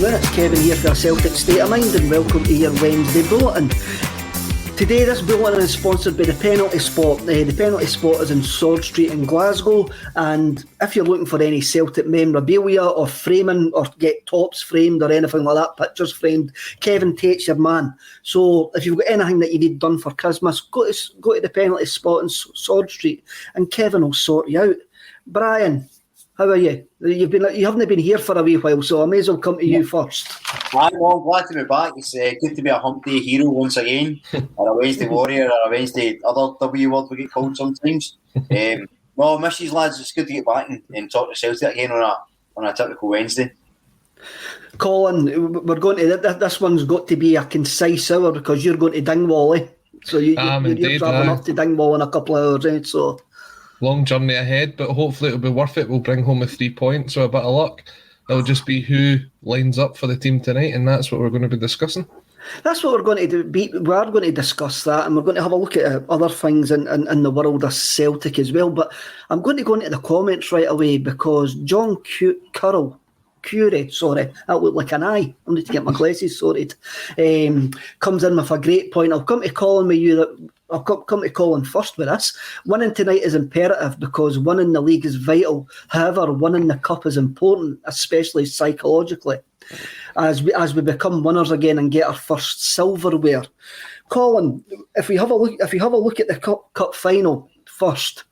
afternoon, it's Kevin here for a Celtic State of Mind and welcome to your Wednesday Bulletin. Today this bulletin is sponsored by the Penalty Spot. The Penalty Spot is in Sword Street in Glasgow, and if you're looking for any Celtic memorabilia or framing or get tops framed or anything like that, pictures framed, Kevin Tate's your man. So if you've got anything that you need done for Christmas, go to the Penalty Spot in Sword Street and Kevin will sort you out. Brian, how are you? You haven't been here for a wee while, so I may as well come to you first. I'm glad to be back. It's good to be a hump day hero once again, or a Wednesday warrior, or a Wednesday other W word we get called sometimes. No, miss these lads. It's good to get back and talk to Celtic again on a typical Wednesday. Colin, we're going to this one's got to be a concise hour because you're going to Dingwall, eh? So you're travelling up to Dingwall in a couple of hours, eh? So. Long journey ahead, but hopefully it'll be worth it. We'll bring home a 3 points, so a bit of luck. It'll just be who lines up for the team tonight, and that's what we're going to be discussing. That's what we're going to do. We are going to discuss that, and we're going to have a look at other things in the world of Celtic as well. But I'm going to go into the comments right away because John Curie, sorry, that looked like an eye. I need to get my glasses sorted. Comes in with a great point. I'll come to Colin I'll come to Colin first with this. Winning tonight is imperative because winning the league is vital. However, winning the cup is important, especially psychologically, as we become winners again and get our first silverware. Colin, if we have a look at the cup final first.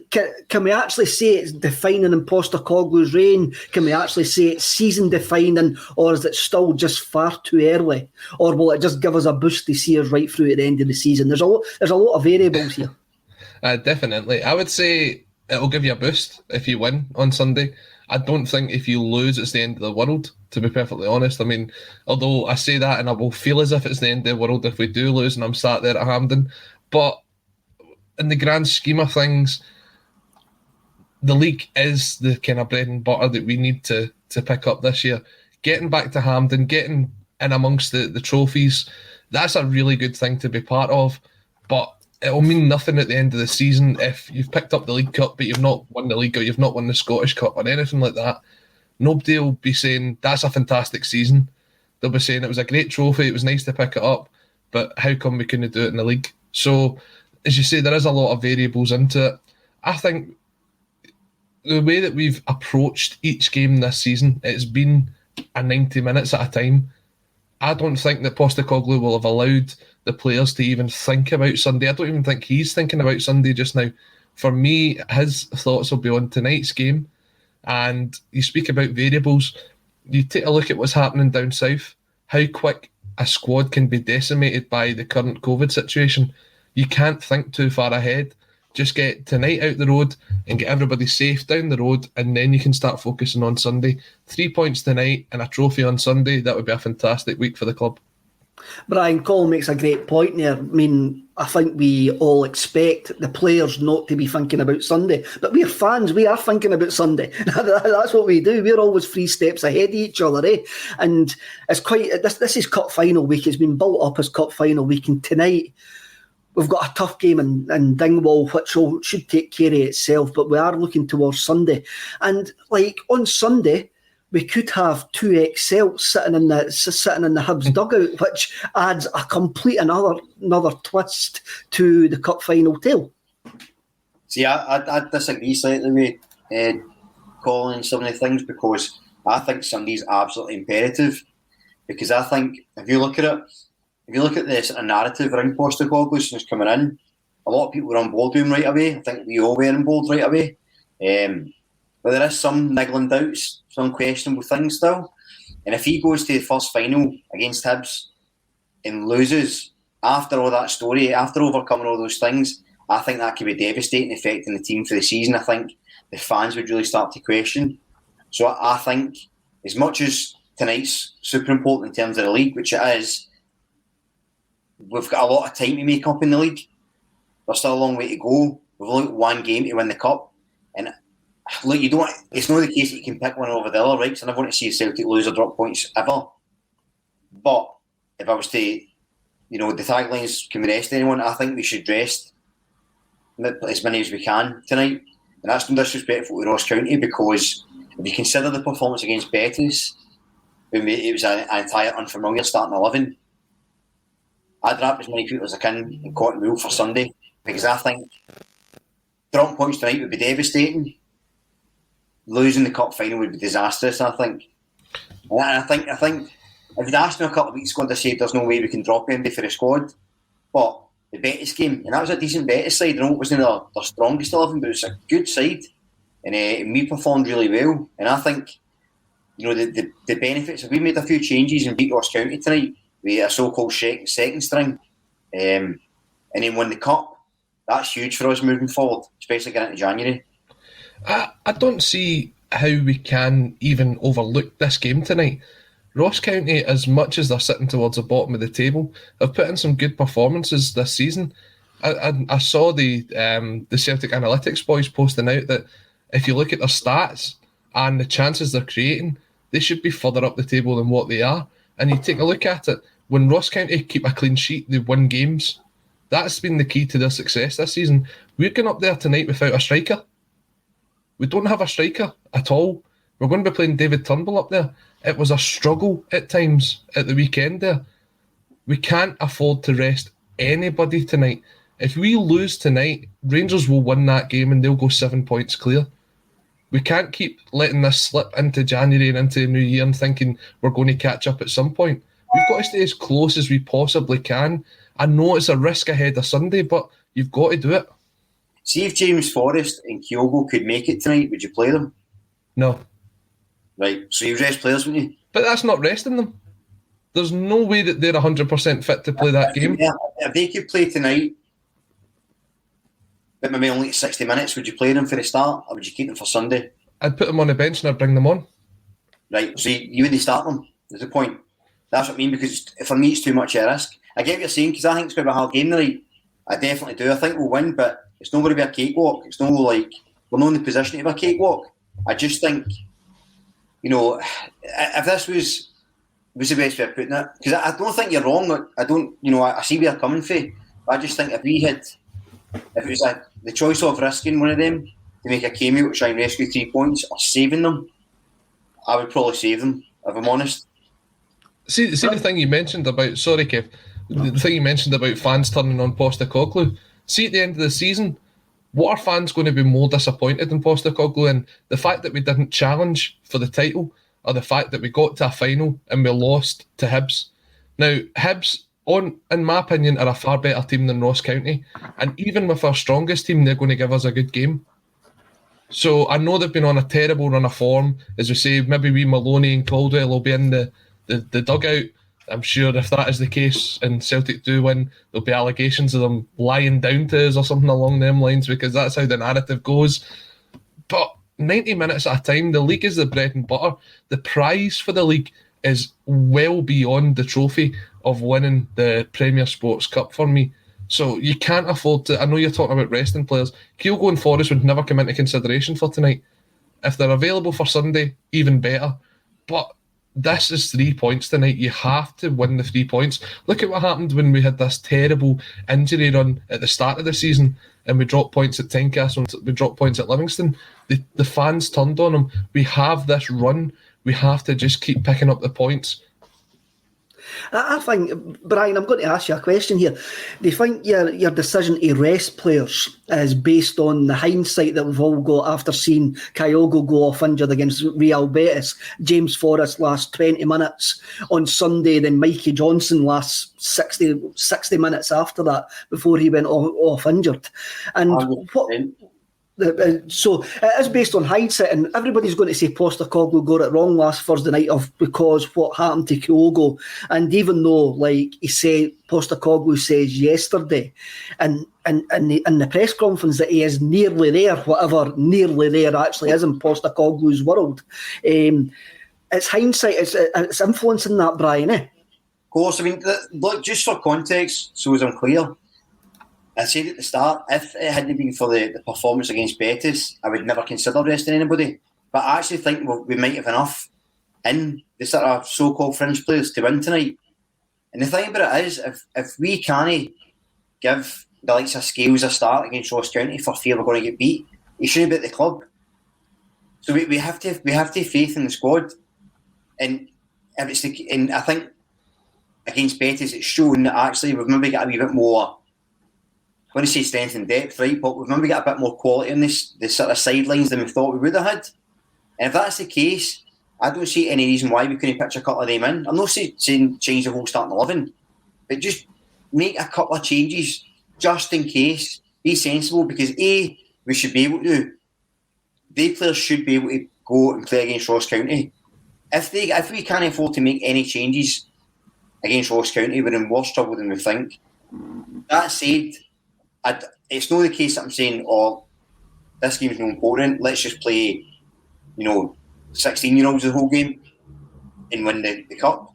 Can we actually say it's defining in Postecoglou's reign? Can we actually say it's season defining, or is it still just far too early? Or will it just give us a boost to see us right through at the end of the season? There's a lot of variables here. Definitely. I would say it'll give you a boost if you win on Sunday. I don't think if you lose it's the end of the world, to be perfectly honest. I mean, although I say that and I will feel as if it's the end of the world if we do lose and I'm sat there at Hampden. But in the grand scheme of things, the league is the kind of bread and butter that we need to pick up this year. Getting back to Hampden, getting in amongst the trophies, that's a really good thing to be part of. But it'll mean nothing at the end of the season if you've picked up the League Cup but you've not won the league or you've not won the Scottish Cup or anything like that. Nobody will be saying, that's a fantastic season. They'll be saying, it was a great trophy, it was nice to pick it up, but how come we couldn't do it in the league? So, as you say, there is a lot of variables into it. I think the way that we've approached each game this season, it's been a 90 minutes at a time. I don't think that Postecoglou will have allowed the players to even think about Sunday. I don't even think he's thinking about Sunday just now. For me, his thoughts will be on tonight's game. And you speak about variables. You take a look at what's happening down south, how quick a squad can be decimated by the current COVID situation. You can't think too far ahead. Just get tonight out the road and get everybody safe down the road, and then you can start focusing on Sunday. 3 points tonight and a trophy on Sunday, that would be a fantastic week for the club. Brian, Colin makes a great point there. I mean, I think we all expect the players not to be thinking about Sunday, but we're fans, we are thinking about Sunday. That's what we do. We're always 3 steps ahead of each other, eh? And it's this is cup final week. It's been built up as cup final week, and tonight we've got a tough game in Dingwall, which should take care of itself, but we are looking towards Sunday. And like on Sunday, we could have 2 ex-Celts sitting in the Hibs dugout, which adds a complete another twist to the cup final tale. See, I disagree slightly with Colin some of the things, because I think Sunday's absolutely imperative. Because I think if you look at this narrative around Postecoglou since coming in, a lot of people were on board with him right away. I think we all were on board right away. But there is some niggling doubts, some questionable things still. And if he goes to the first final against Hibs and loses after all that story, after overcoming all those things, I think that could be devastating, affecting the team for the season. I think the fans would really start to question. So I think as much as tonight's super important in terms of the league, which it is, we've got a lot of time to make up in the league. There's still a long way to go. We've only got 1 game to win the cup. And look, it's not the case that you can pick one over the other, right? Because I never want to see Celtic lose or drop points ever. But if I was to, the taglines, can we rest anyone? I think we should rest as many as we can tonight. And that's no disrespectful to Ross County, because if you consider the performance against Betis, when it was an entire unfamiliar starting 11. I'd wrap as many people as I can in cotton wool for Sunday, because I think dropping points tonight would be devastating. Losing the cup final would be disastrous, I think. And I think if you'd asked me a couple of weeks ago, I'd say there's no way we can drop anybody for the squad. But the Betis game, and that was a decent Betis side. I know it wasn't their strongest 11, but it was a good side. And we performed really well. And I think, the benefits, if we made a few changes and beat Ross County tonight with a so-called second string, and then win the cup, that's huge for us moving forward, especially getting into January. I don't see how we can even overlook this game tonight. Ross County, as much as they're sitting towards the bottom of the table, have put in some good performances this season. I saw the Celtic Analytics boys posting out that if you look at their stats and the chances they're creating, they should be further up the table than what they are. And you take a look at it, when Ross County keep a clean sheet, they win games. That's been the key to their success this season. We're going up there tonight without a striker. We don't have a striker at all. We're going to be playing David Turnbull up there. It was a struggle at times at the weekend there. We can't afford to rest anybody tonight. If we lose tonight, Rangers will win that game and they'll go 7 points clear. We can't keep letting this slip into January and into the new year and thinking we're going to catch up at some point. We've got to stay as close as we possibly can. I know it's a risk ahead of Sunday, but you've got to do it. See if James Forrest and Kyogo could make it tonight, would you play them? No. Right, so you rest players, wouldn't you? But that's not resting them. There's no way that they're 100% fit to play that game. Yeah, if they could play tonight, but maybe only 60 minutes, would you play them for the start, or would you keep them for Sunday? I'd put them on the bench and I'd bring them on. Right, so you wouldn't start them, is the point. That's what I mean, because for me it's too much of a risk. I get what you're saying, because I think it's going to be a hard game tonight. I definitely do. I think we'll win, but it's not going to be a cakewalk. It's not like we're not in the position to have a cakewalk. I just think, if this was the best way of putting it, because I don't think you're wrong. I don't, I see where you're coming from. But I just think if it was the choice of risking one of them to make a cameo to try and rescue 3 points or saving them, I would probably save them, if I'm honest. See the thing you mentioned about, sorry Kev, the thing you mentioned about fans turning on Postecoglou. See at the end of the season, what are fans going to be more disappointed in Postecoglou in? The fact that we didn't challenge for the title, or the fact that we got to a final and we lost to Hibs? Now, Hibs, in my opinion, are a far better team than Ross County, and even with our strongest team, they're going to give us a good game. So I know they've been on a terrible run of form. As we say, maybe we Maloney and Caldwell will be in the dugout. I'm sure if that is the case and Celtic do win, there'll be allegations of them lying down to us or something along them lines, because that's how the narrative goes. But 90 minutes at a time, the league is the bread and butter. The prize for the league is well beyond the trophy of winning the Premier Sports Cup for me. So you can't afford to. I know you're talking about resting players. Kyogo and Forrest would never come into consideration for tonight. If they're available for Sunday, even better. But this is 3 points tonight. You have to win the 3 points. Look at what happened when we had this terrible injury run at the start of the season and we dropped points at Tynecastle and we dropped points at Livingston. The fans turned on them. We have this run. We have to just keep picking up the points. I think, Brian, I'm going to ask you a question here. Do you think your decision to rest players is based on the hindsight that we've all got after seeing Kyogo go off injured against Real Betis, James Forrest last 20 minutes on Sunday, then Mikey Johnson last 60 minutes after that before he went off injured? And so it is based on hindsight, and everybody's going to say Postecoglou got it wrong last Thursday night because what happened to Kyogo. And even though, like he said, Postecoglou says yesterday in the press conference that he is nearly there, whatever nearly there actually is in Postecoglou's world, it's hindsight, it's influencing that, Brian, eh? Of course, I mean, look, just for context, so as I'm clear, I said at the start, if it hadn't been for the performance against Betis, I would never consider resting anybody. But I actually think we might have enough in the sort of so-called fringe players to win tonight. And the thing about it is, if we can't give the likes of Scales a start against Ross County for fear we're going to get beat, he shouldn't be at the club. So we have to have faith in the squad. And if it's and I think against Betis, it's shown that actually we've maybe got a wee bit more. I want to say strength and depth, right? But we've maybe got a bit more quality in the sort of sidelines than we thought we would have had. And if that's the case, I don't see any reason why we couldn't pitch a couple of them in. I'm not saying change the whole starting 11, but just make a couple of changes just in case. Be sensible, because we should be able to. They players should be able to go and play against Ross County. If we can't afford to make any changes against Ross County, we're in worse trouble than we think. That said, it's not the case that I'm saying, this game's not important, let's just play, 16-year-olds the whole game and win the cup.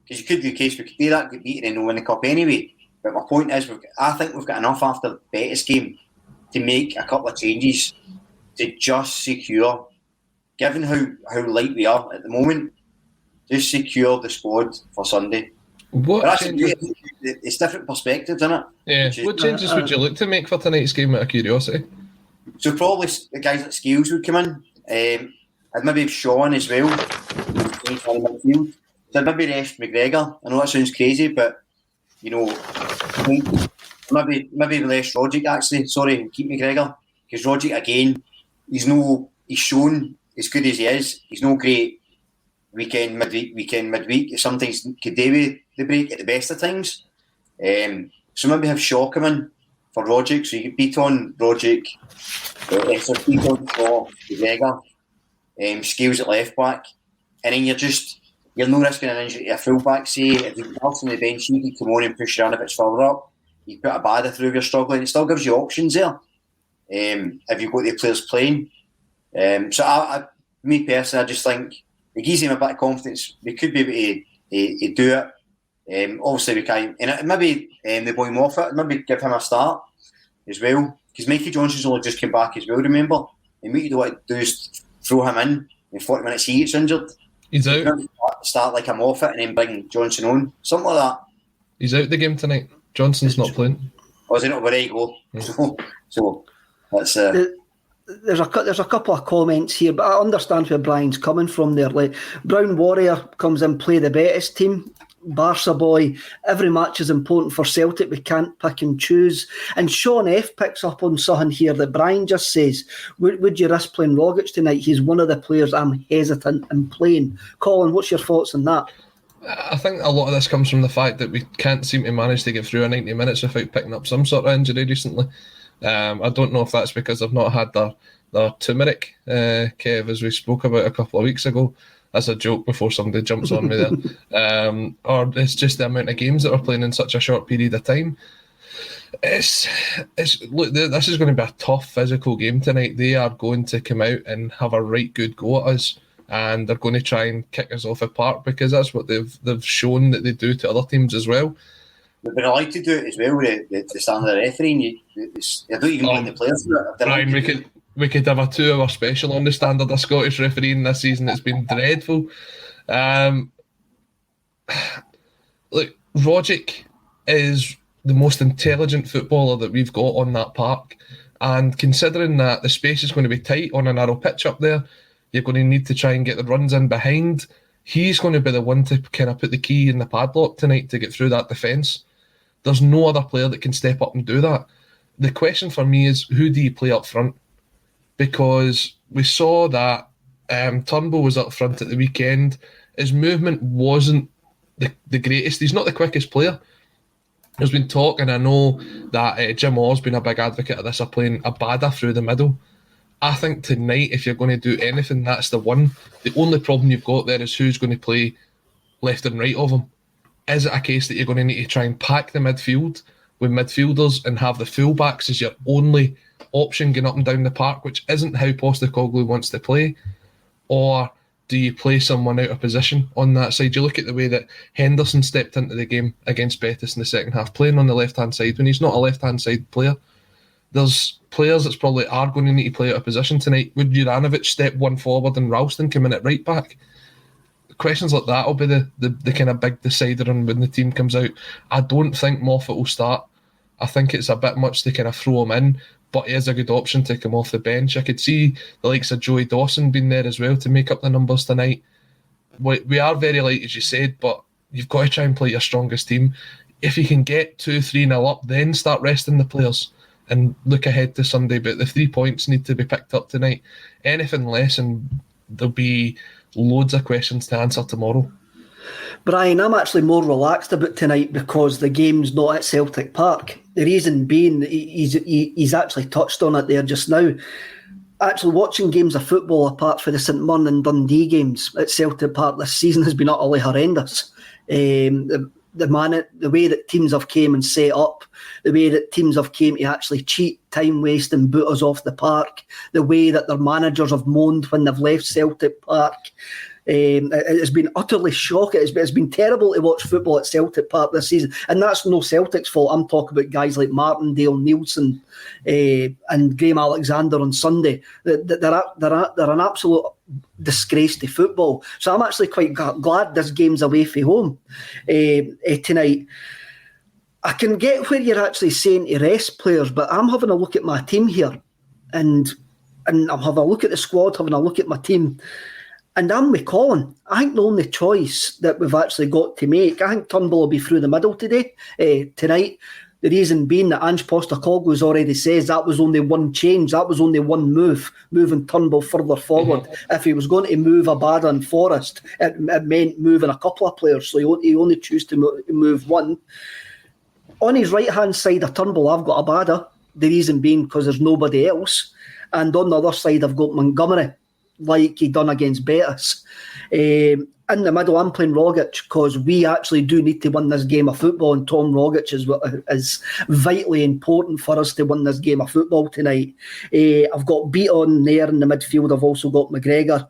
Because it could be the case we could do that, get beaten and win the cup anyway. But my point is, I think we've got enough after the Betis game to make a couple of changes to just secure, given how light we are at the moment, just secure the squad for Sunday. It's different perspectives, isn't it? Yeah. What changes would you look to make for tonight's game, out of curiosity? So probably the guys like Skills would come in. I'd maybe have Sean as well. So I'd maybe rest McGregor. I know that sounds crazy, but maybe less Rogic actually. Sorry, keep McGregor, because Rogic again, he's shown as good as he is. He's no great weekend midweek. Sometimes could do with the break at the best of times. So maybe have Shaw come in for Rogic, so you get Beaton, Rogic, Beaton for McGregor, Scales at left back, and then you're no risking an injury to a full back. Say if you've got on the bench, you can come on and push around a bit further up. You put a Bada through if you're struggling. It still gives you options there. If you've got the players playing. Me personally, I just think it gives him a bit of confidence. We could be able to do it. Obviously, we can. And maybe the boy Moffat, maybe give him a start as well. Because Mikey Johnson's only just came back as well, remember? And what you don't want to do is throw him in 40 minutes he gets injured. He's out. Start like a Moffat and then bring Johnson on. Something like that. He's out the game tonight. Johnson's not playing. Oh, is he not? Well, there you go. So that's... There's a couple of comments here, but I understand where Brian's coming from there. Like, Brown Warrior comes in, play the Betis team. Barca boy, every match is important for Celtic. We can't pick and choose. And Sean F picks up on something here that Brian just says. Would you risk playing Rogic tonight? He's one of the players I'm hesitant in playing. Colin, what's your thoughts on that? I think a lot of this comes from the fact that we can't seem to manage to get through a 90 minutes without picking up some sort of injury recently. I don't know if that's because I've not had the turmeric, Kev, as we spoke about a couple of weeks ago. That's a joke before somebody jumps on me there. Or it's just the amount of games that we're playing in such a short period of time. Look, this is going to be a tough physical game tonight. They are going to come out and have a right good go at us, and they're going to try and kick us off the park, because that's what they've shown that they do to other teams as well. They've been allowed to do it as well with the standard refereeing. You don't even blame the players for it. Brian, we could have a 2-hour special on the standard of Scottish refereeing this season. It's been dreadful. Look, Rogic is the most intelligent footballer that we've got on that park, and considering that the space is going to be tight on a narrow pitch up there, you're going to need to try and get the runs in behind. He's going to be the one to kind of put the key in the padlock tonight to get through that defence. There's no other player that can step up and do that. The question for me is, who do you play up front? Because we saw that Turnbull was up front at the weekend. His movement wasn't the greatest. He's not the quickest player. There's been talk, and I know that Jim Orr's been a big advocate of this, of playing a Bada through the middle. I think tonight, if you're going to do anything, that's the one. The only problem you've got there is who's going to play left and right of him. Is it a case that you're going to need to try and pack the midfield with midfielders and have the fullbacks as your only option going up and down the park, which isn't how Postecoglou wants to play? Or do you play someone out of position on that side? You look at the way that Henderson stepped into the game against Betis in the second half, playing on the left-hand side when he's not a left-hand side player. There's players that probably are going to need to play out of position tonight. Would Juranovic step one forward and Ralston come in at right back? Questions like that will be the kind of big decider on when the team comes out. I don't think Moffat will start. I think it's a bit much to kind of throw him in, but he is a good option to come off the bench. I could see the likes of Joey Dawson being there as well to make up the numbers tonight. we are very light, as you said, but you've got to try and play your strongest team. If you can get 2-3-0 up, then start resting the players and look ahead to Sunday. But the 3 points need to be picked up tonight. Anything less, and there'll be loads of questions to answer tomorrow. Brian, I'm actually more relaxed about tonight because the game's not at Celtic Park. The reason being, he's actually touched on it there just now. Actually, watching games of football apart from the St Mirren and Dundee games at Celtic Park this season has been utterly horrendous. The way that teams have came and set up, the way that teams have came to actually cheat, time waste and boot us off the park, the way that their managers have moaned when they've left Celtic Park. It's been utterly shocking. It's been terrible to watch football at Celtic Park this season, and that's no Celtic's fault. I'm talking about guys like Martindale, Nielsen, and Graham Alexander on Sunday. They're an absolute disgrace to football. So I'm actually quite glad this game's away from home tonight. I can get where you're actually saying to rest players, but I'm having a look at my team here, and I'm having a look at the squad, having a look at my team. And I'm with Colin. I think the only choice that we've actually got to make, I think Turnbull will be through the middle tonight. The reason being that Ange Postecoglou has already says that was only one change, that was only one move, moving Turnbull further forward. Mm-hmm. If he was going to move Abada and Forrest, it meant moving a couple of players, so he only chose to move one. On his right-hand side of Turnbull, I've got Abada, the reason being because there's nobody else. And on the other side, I've got Montgomery, like he done against Betis. In the middle, I'm playing Rogic because we actually do need to win this game of football, and Tom Rogic is vitally important for us to win this game of football tonight. I've got Beaton there in the midfield. I've also got McGregor.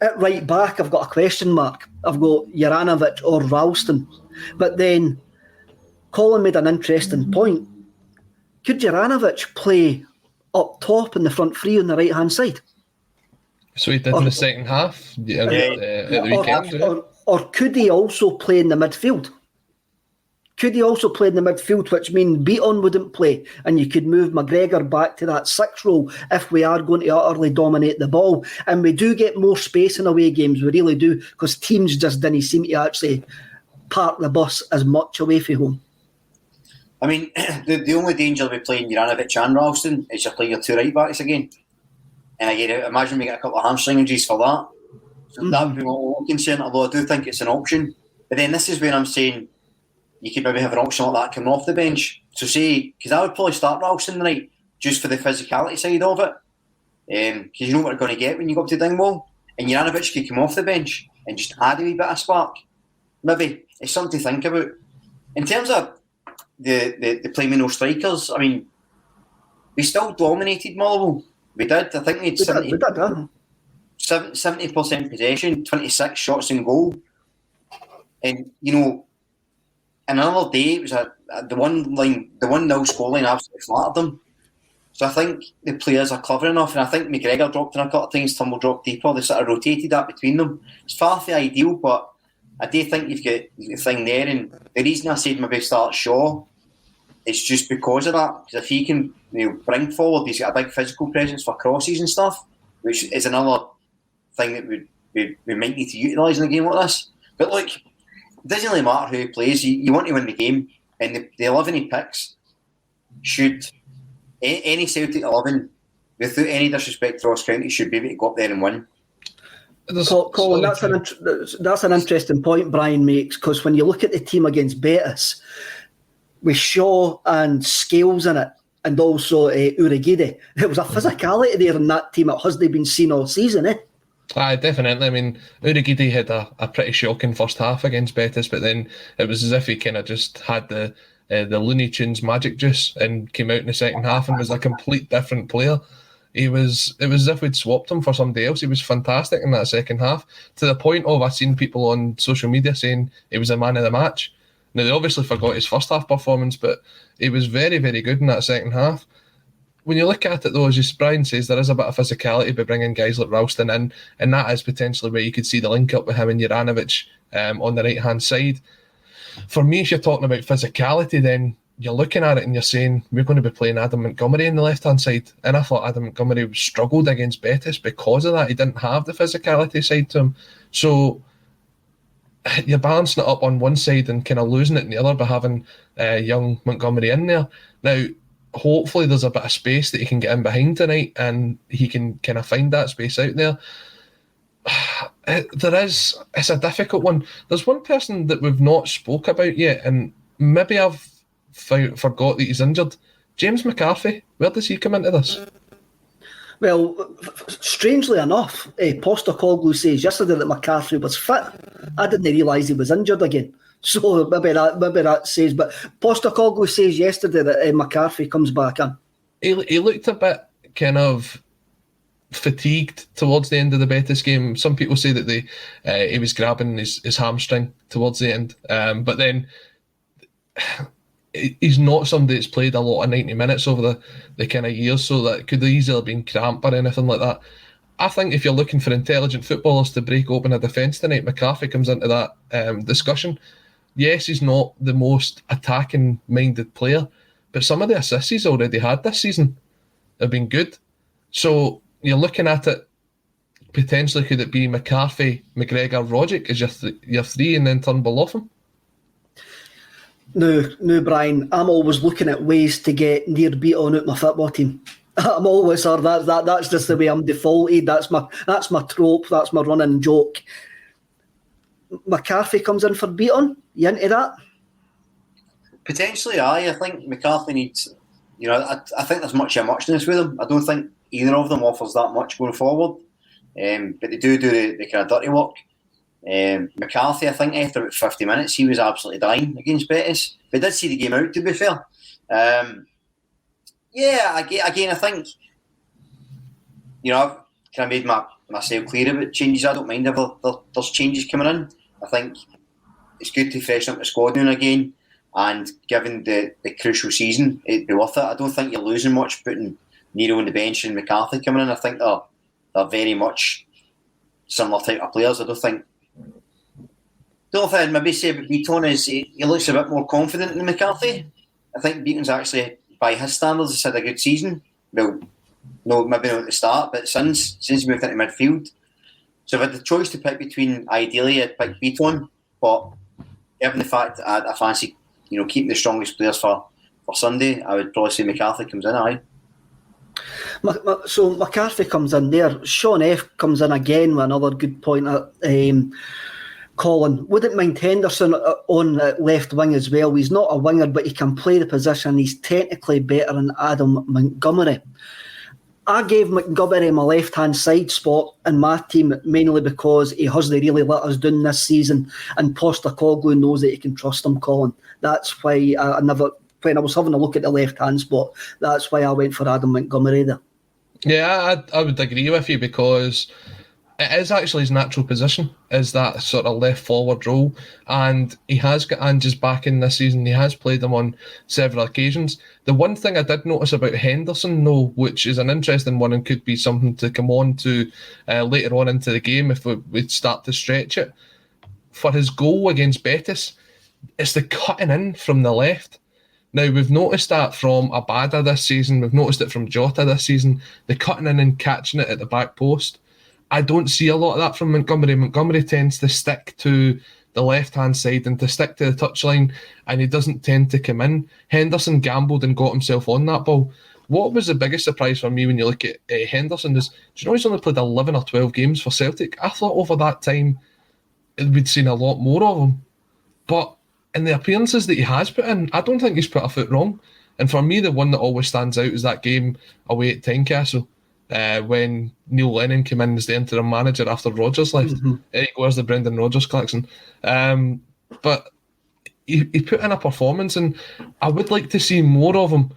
At right back, I've got a question mark. I've got Juranovic or Ralston. But then Colin made an interesting point. Could Juranovic play up top in the front three on the right-hand side? So he did in the second half at the weekend. Or could he also play in the midfield? Could he also play in the midfield, which means Beaton wouldn't play, and you could move McGregor back to that 6 role if we are going to utterly dominate the ball. And we do get more space in away games, we really do, because teams just didn't seem to actually park the bus as much away from home. I mean, the only danger with playing Juranovic and Ralston is you play your 2 right backs again. And again, imagine we get a couple of hamstring injuries for that. So that would be my concern, although I do think it's an option. But then this is where I'm saying you could maybe have an option like that coming off the bench. So say, because I would probably start Ralston tonight just for the physicality side of it. Because you know what you're going to get when you go up to Dingwall. And Juranovic could come off the bench and just add a wee bit of spark. Maybe it's something to think about. In terms of the playing with no strikers, I mean, we still dominated Motherwell. We did. I think we had 70% possession, 26 shots in goal. And, you know, another day, it was the 1-0 scoreline absolutely flattered them. So I think the players are clever enough, and I think McGregor dropped in a couple of times, Turnbull dropped deeper. They sort of rotated that between them. It's far from ideal, but I do think you've got the thing there. And the reason I said maybe start Shaw, it's just because of that. Because if he can bring forward, he's got a big physical presence for crosses and stuff, which is another thing that we might need to utilise in a game like this. But look, it doesn't really matter who plays. You want to win the game, and the 11 he picks should, any Celtic 11, without any disrespect to Ross County, should be able to go up there and win. Colin, that's an interesting point Brian makes, because when you look at the team against Betis, with Shaw and Scales in it, and also Urigide, there was a physicality there in that team that hasn't been seen all season, eh? Aye, definitely. I mean, Urigide had a pretty shocking first half against Betis, but then it was as if he kind of just had the Looney Tunes magic juice and came out in the second half and was a complete different player. It was as if we'd swapped him for somebody else. He was fantastic in that second half, to the point of I've seen people on social media saying he was a man of the match. Now, they obviously forgot his first half performance, but he was very, very good in that second half. When you look at it, though, as Brian says, there is a bit of physicality by bringing guys like Ralston in, and that is potentially where you could see the link-up with him and Juranovic on the right-hand side. For me, if you're talking about physicality, then you're looking at it and you're saying, we're going to be playing Adam Montgomery on the left-hand side. And I thought Adam Montgomery struggled against Betis because of that. He didn't have the physicality side to him. So you're balancing it up on one side and kind of losing it in the other by having young Montgomery in there. Now, hopefully there's a bit of space that he can get in behind tonight and he can kind of find that space out there. It's a difficult one. There's one person that we've not spoke about yet, and maybe I've forgot that he's injured. James McCarthy, where does he come into this? Well, strangely enough, Postecoglou says yesterday that McCarthy was fit. I didn't realise he was injured again. So maybe that says, but Postecoglou says yesterday that McCarthy comes back in. He looked a bit kind of fatigued towards the end of the Betis game. Some people say that he was grabbing his hamstring towards the end, but then he's not somebody that's played a lot of 90 minutes over the kind of years, so that could easily have been cramp or anything like that. I think if you're looking for intelligent footballers to break open a defence tonight, McCarthy comes into that discussion. Yes, he's not the most attacking-minded player, but some of the assists he's already had this season have been good. So you're looking at it, potentially could it be McCarthy, McGregor, Rogic as your three and then Turnbull off him? No, Brian. I'm always looking at ways to get near beat on out my football team. I'm always, sir. That's just the way I'm defaulted. That's my trope. That's my running joke. McCarthy comes in for beat on. You into that? Potentially, I think McCarthy needs. I think there's much muchness with him. I don't think either of them offers that much going forward. But they do the kind of dirty work. McCarthy, I think after about 50 minutes, he was absolutely dying against Betis. But did see the game out, to be fair. Again, I think, I've kind of made myself clear about changes. I don't mind if there's changes coming in. I think it's good to freshen up the squad now and again. And given the crucial season, it'd be worth it. I don't think you're losing much putting Nero on the bench and McCarthy coming in. I think they're very much similar type of players. I don't think I'd maybe say about Beaton is he looks a bit more confident than McCarthy. I think Beaton's actually, by his standards, has had a good season. Well, no, maybe not at the start, but since he moved into midfield. So if I had the choice to pick between, ideally I'd pick Beaton, but given the fact that I fancy keeping the strongest players for Sunday, I would probably say McCarthy comes in, aye. So McCarthy comes in there. Sean F comes in again with another good point. Colin, wouldn't mind Henderson on left wing as well. He's not a winger, but he can play the position. He's technically better than Adam Montgomery. I gave Montgomery my left-hand side spot in my team mainly because he hasn't really let us down this season, and Postecoglou knows that he can trust him, Colin. That's why when I was having a look at the left-hand spot, that's why I went for Adam Montgomery there. Yeah, I would agree with you because it is actually his natural position, is that sort of left forward role, and he has got Ange's back in this season. He has played him on several occasions. The one thing I did notice about Henderson, though, which is an interesting one and could be something to come on to later on into the game if we start to stretch it, for his goal against Betis, it's the cutting in from the left. Now, we've noticed that from Abada this season, we've noticed it from Jota this season, the cutting in and catching it at the back post. I don't see a lot of that from Montgomery. Montgomery tends to stick to the left-hand side and to stick to the touchline, and he doesn't tend to come in. Henderson gambled and got himself on that ball. What was the biggest surprise for me when you look at Henderson is, do you know he's only played 11 or 12 games for Celtic? I thought over that time we'd seen a lot more of him. But in the appearances that he has put in, I don't think he's put a foot wrong. And for me, the one that always stands out is that game away at Tynecastle. When Neil Lennon came in as the interim manager after Rodgers left. Eric wears the Brendan Rodgers collection. But he put in a performance, and I would like to see more of him.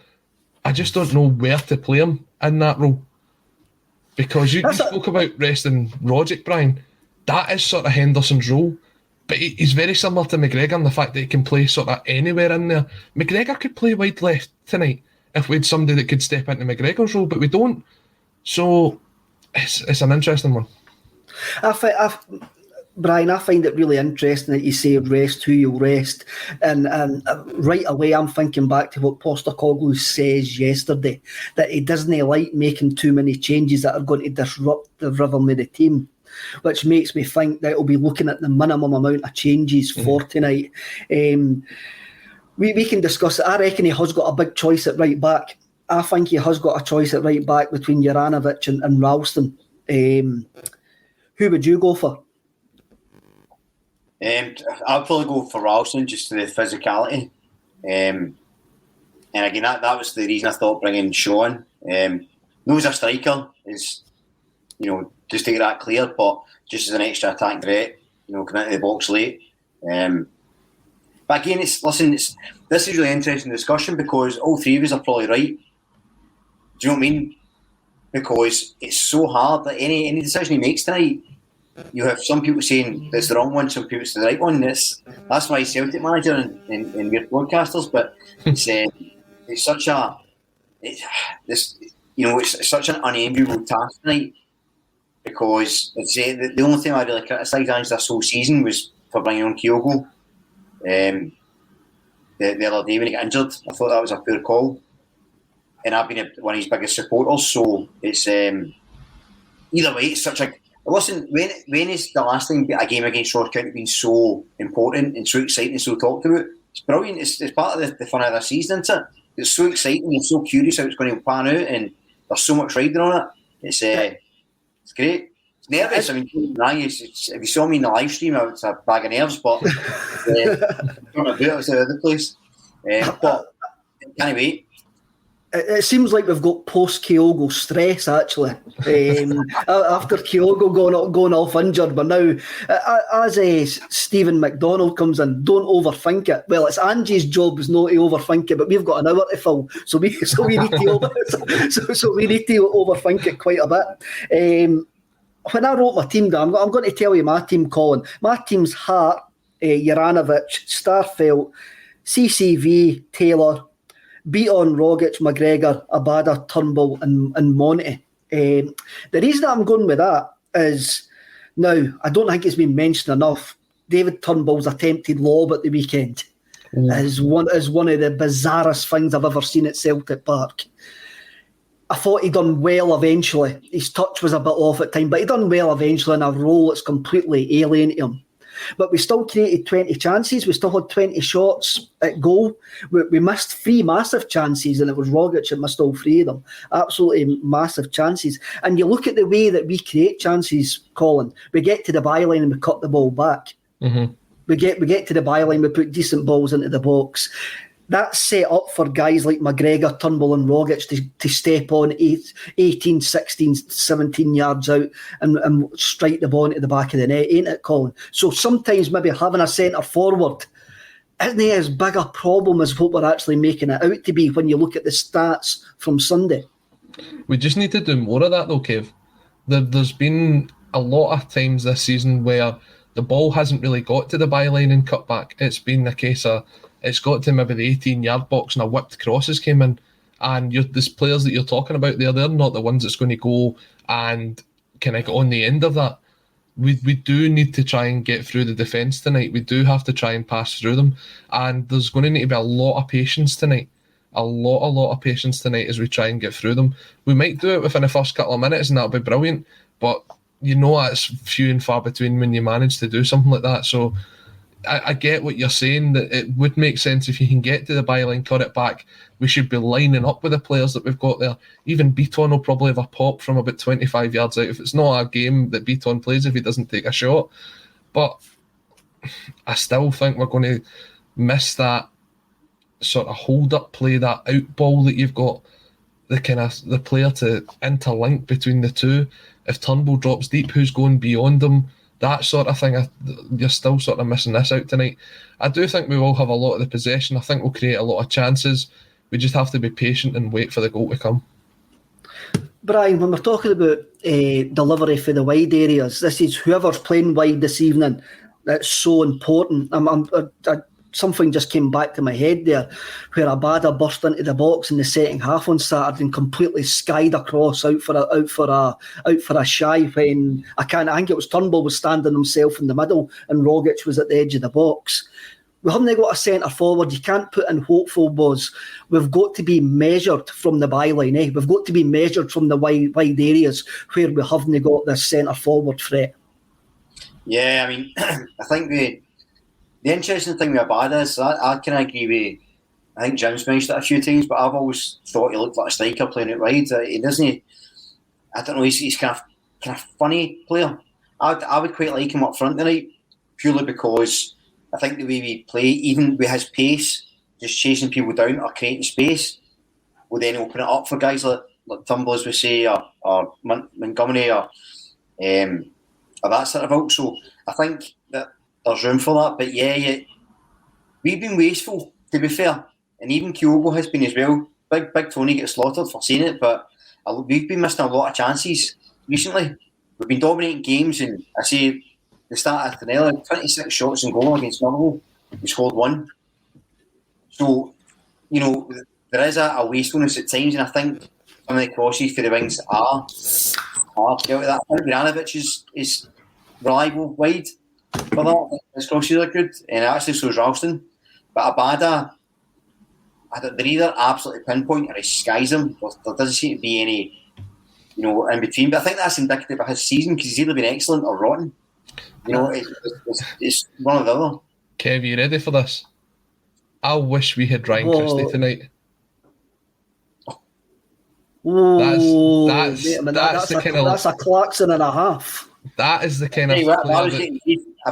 I just don't know where to play him in that role. Because you spoke about resting Rogic, Brian. That is sort of Henderson's role. But he's very similar to McGregor in the fact that he can play sort of anywhere in there. McGregor could play wide left tonight if we had somebody that could step into McGregor's role, but we don't. So it's an interesting one. Brian, I find it really interesting that you say rest who you'll rest. And right away, I'm thinking back to what Postecoglou says yesterday, that he doesn't like making too many changes that are going to disrupt the rhythm of the team. which makes me think that it'll be looking at the minimum amount of changes for tonight. We can discuss it. I reckon he has got a big choice at right back. I think he has got a choice at right back between Juranovic and Ralston. Who would you go for? I'll probably go for Ralston just to the physicality. And again, that was the reason I thought bringing Sean. No, as a striker, is just to get that clear, but just as an extra attack threat, coming into the box late. But again, this is really interesting discussion because all three of us are probably right. Do you know what I mean? Because it's so hard that any decision he makes tonight, you have some people saying it's the wrong one, some people say the right one. That's why Celtic manager and we're broadcasters, but it's such an unenviable task tonight because the only thing I really criticised Ange this whole season was for bringing on Kyogo the other day when he got injured. I thought that was a poor call, and I've been one of his biggest supporters. So it's either way, it's such a listen. When is the last time a game against Ross County been so important and so exciting and so talked about? It's brilliant. It's part of the fun of the season, isn't it? It's so exciting. You're so curious how it's going to pan out, and there's so much riding on it. It's great. It's nervous. I mean, if you saw me in the live stream, it's a bag of nerves, but I was the other place. But anyway. It seems like we've got post-Kyogo stress, actually. After Kyogo going off injured, but now, as Stephen McDonald comes in, don't overthink it. Well, it's Angie's job is not to overthink it, but we've got an hour to fill, so we need to overthink it quite a bit. When I wrote my team down, I'm going to tell you my team, Colin. My team's Hart, Juranovic, Starfelt, CCV, Taylor, Beaton, Rogic, McGregor, Abada, Turnbull and Monty. The reason I'm going with that is, now, I don't think it's been mentioned enough, David Turnbull's attempted lob at the weekend is one of the bizarrest things I've ever seen at Celtic Park. I thought he'd done well eventually. His touch was a bit off at time, but he done well eventually in a role that's completely alien to him. But we still created 20 chances. We still had 20 shots at goal. We missed 3 massive chances, and it was Rogic that missed all 3 of them. Absolutely massive chances. And you look at the way that we create chances, Colin. We get to the byline and we cut the ball back. Mm-hmm. We get to the byline, we put decent balls into the box. That's set up for guys like McGregor, Turnbull and Rogic to step on 18, 16, 17 yards out and strike the ball into the back of the net, ain't it, Colin? So sometimes maybe having a centre forward isn't as big a problem as what we're actually making it out to be when you look at the stats from Sunday. We just need to do more of that though, Kev. There's been a lot of times this season where the ball hasn't really got to the byline and cut back. It's been a case of it's got to maybe the 18-yard box and a whipped crosses came in. And these players that you're talking about there, they're not the ones that's going to go and kind of get on the end of that. We do need to try and get through the defence tonight. We do have to try and pass through them. And there's going to need to be a lot of patience tonight. A lot of patience tonight as we try and get through them. We might do it within the first couple of minutes and that'll be brilliant. But it's few and far between when you manage to do something like that. So I get what you're saying, that it would make sense if you can get to the byline, cut it back. We should be lining up with the players that we've got there. Even Beaton will probably have a pop from about 25 yards out. If it's not a game that Beaton plays, if he doesn't take a shot. But I still think we're going to miss that sort of hold-up play, that out ball that you've got, the player to interlink between the two. If Turnbull drops deep, who's going beyond him? That sort of thing, you're still sort of missing this out tonight. I do think we will have a lot of the possession. I think we'll create a lot of chances. We just have to be patient and wait for the goal to come. Brian, when we're talking about delivery for the wide areas, this is whoever's playing wide this evening. That's so important. Something just came back to my head there, where Abada burst into the box in the second half on Saturday and completely skied across out for a shy. When I think it was Turnbull was standing himself in the middle and Rogic was at the edge of the box. We haven't got a centre forward. You can't put in hopeful balls. We've got to be measured from the byline. We've got to be measured from the wide areas where we haven't got this centre forward threat. Yeah, I mean, I think the interesting thing with Abada is I kind of agree with. I think Jim's mentioned it a few times, but I've always thought he looked like a striker playing it wide. He doesn't. I don't know. He's kind of funny player. I would quite like him up front tonight, purely because I think the way we play, even with his pace, just chasing people down or creating space, will then open it up for guys like Turnbull, as we say, or Montgomery, or that sort of ilk. So I think that there's room for that. But yeah, we've been wasteful, to be fair. And even Kyogo has been as well. Big Tony gets slaughtered for saying it, but we've been missing a lot of chances recently. We've been dominating games, and I say the start of Tonella, 26 shots in goal against Motherwell. We scored 1. So, there is a wastefulness at times, and I think some of the crosses for the wings are dealt with that. I think Juranovic is reliable wide for that. His crosses are good, and actually so is Ralston. But Abada, they're either absolutely pinpoint or he skies them. There doesn't seem to be any, in between. But I think that's indicative of his season because he's either been excellent or rotten. It's one or the other. Kev, you ready for this? I wish we had Ryan Christie tonight. That's a Clarkson and a half. That is the kind of. If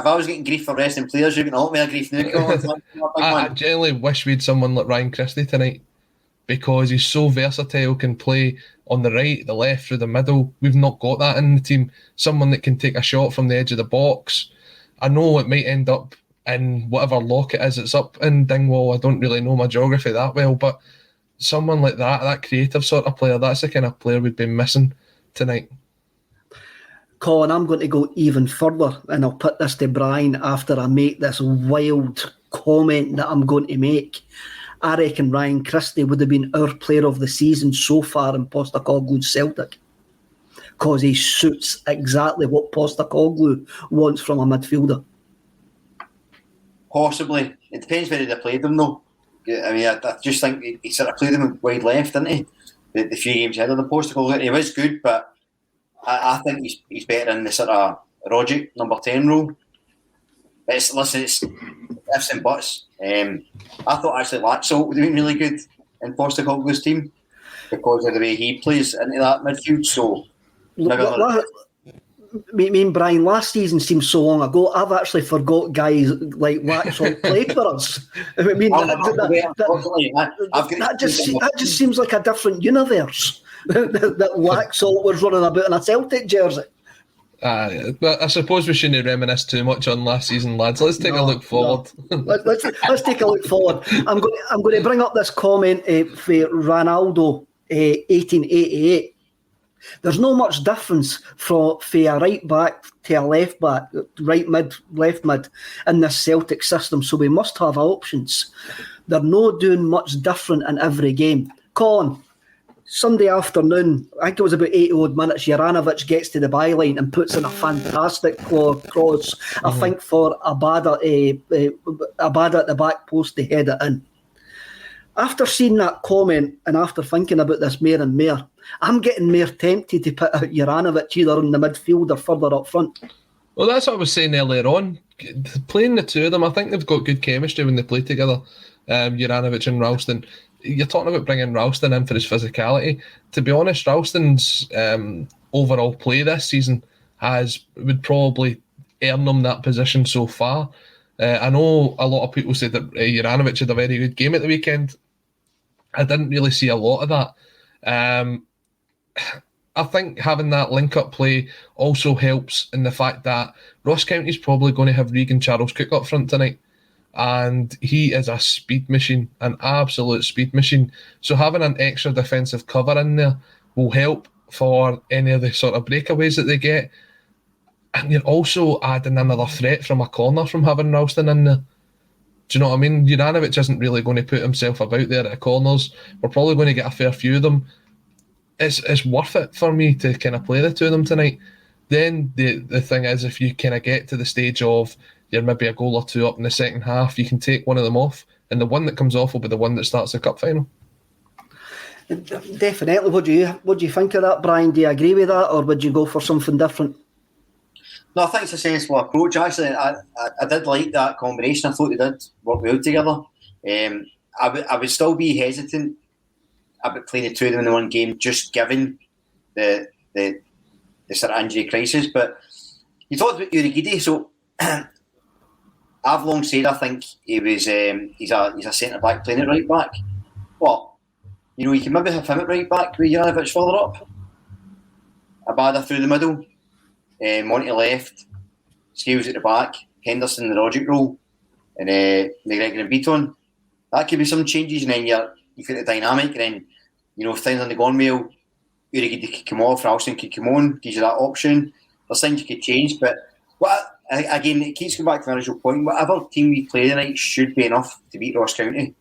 I was getting grief for resting players, you can help me a grief now. I genuinely wish we had someone like Ryan Christie tonight because he's so versatile, can play on the right, the left, through the middle. We've not got that in the team. Someone that can take a shot from the edge of the box. I know it might end up in whatever lock it is. It's up in Dingwall. I don't really know my geography that well, but someone like that creative sort of player, that's the kind of player we've been missing tonight. Colin, I'm going to go even further, and I'll put this to Brian after I make this wild comment that I'm going to make. I reckon Ryan Christie would have been our player of the season so far in Postecoglou's Celtic, because he suits exactly what Postecoglou wants from a midfielder. Possibly. It depends where they played them, though. I mean, I just think he sort of played them wide left, didn't he? The few games ahead of the Postecoglou. He was good, but I think he's better in the sort of Rogic number 10 role. It's ifs and buts. I thought actually Laxalt would have been really good in Postecoglou's team because of the way he plays into that midfield. So, Brian, last season seems so long ago. I've actually forgot guys like Laxalt played for us. That just seems like a different universe. that Laxalt was running about in a Celtic jersey. But I suppose we shouldn't reminisce too much on last season, lads. Let's take a look forward. Let's take a look forward. I'm going to bring up this comment for Ronaldo, 1888. There's no much difference from a right back to a left back, right mid, left mid in this Celtic system, so we must have options. They're not doing much different in every game. Colin, Sunday afternoon, I think it was about 80 odd minutes, Juranovic gets to the byline and puts in a fantastic cross, I think, for Abada at the back post to head it in. After seeing that comment and after thinking about this more and more, I'm getting more tempted to put Juranovic either in the midfield or further up front. Well, that's what I was saying earlier on. Playing the two of them, I think they've got good chemistry when they play together, Juranovic and Ralston. You're talking about bringing Ralston in for his physicality. To be honest, Ralston's overall play this season would probably earn him that position so far. I know a lot of people said that Juranovic had a very good game at the weekend. I didn't really see a lot of that. I think having that link-up play also helps in the fact that Ross County's probably going to have Regan Charles-Cook up front tonight. And he is a speed machine, an absolute speed machine. So having an extra defensive cover in there will help for any of the sort of breakaways that they get. And you're also adding another threat from a corner from having Ralston in there. Do you know what I mean? Juranovic isn't really going to put himself about there at the corners. We're probably going to get a fair few of them. It's worth it for me to kind of play the two of them tonight. Then the thing is, if you kind of get to the stage of you're maybe a goal or two up in the second half, you can take one of them off, and the one that comes off will be the one that starts the cup final. Definitely. What do you think of that, Brian? Do you agree with that, or would you go for something different? No, I think it's a sensible approach. Actually, I did like that combination. I thought they did work well together. I would still be hesitant about playing the two of them in the one game, just given the sort of injury crisis. But you talked about Urhoghide, so I've long said I think he's a centre back playing at right back. But you can maybe have him at right back with Janovic further up, Abada through the middle, Monty left, Scales at the back, Henderson in the logic role, and McGregor and Beaton. That could be some changes, and then you've got the dynamic, and then if things aren't going well, Urhoghide could come off, Ralston could come on, gives you that option. There's things you could change, but again, it keeps going back to the original point. Whatever team we play tonight should be enough to beat Ross County.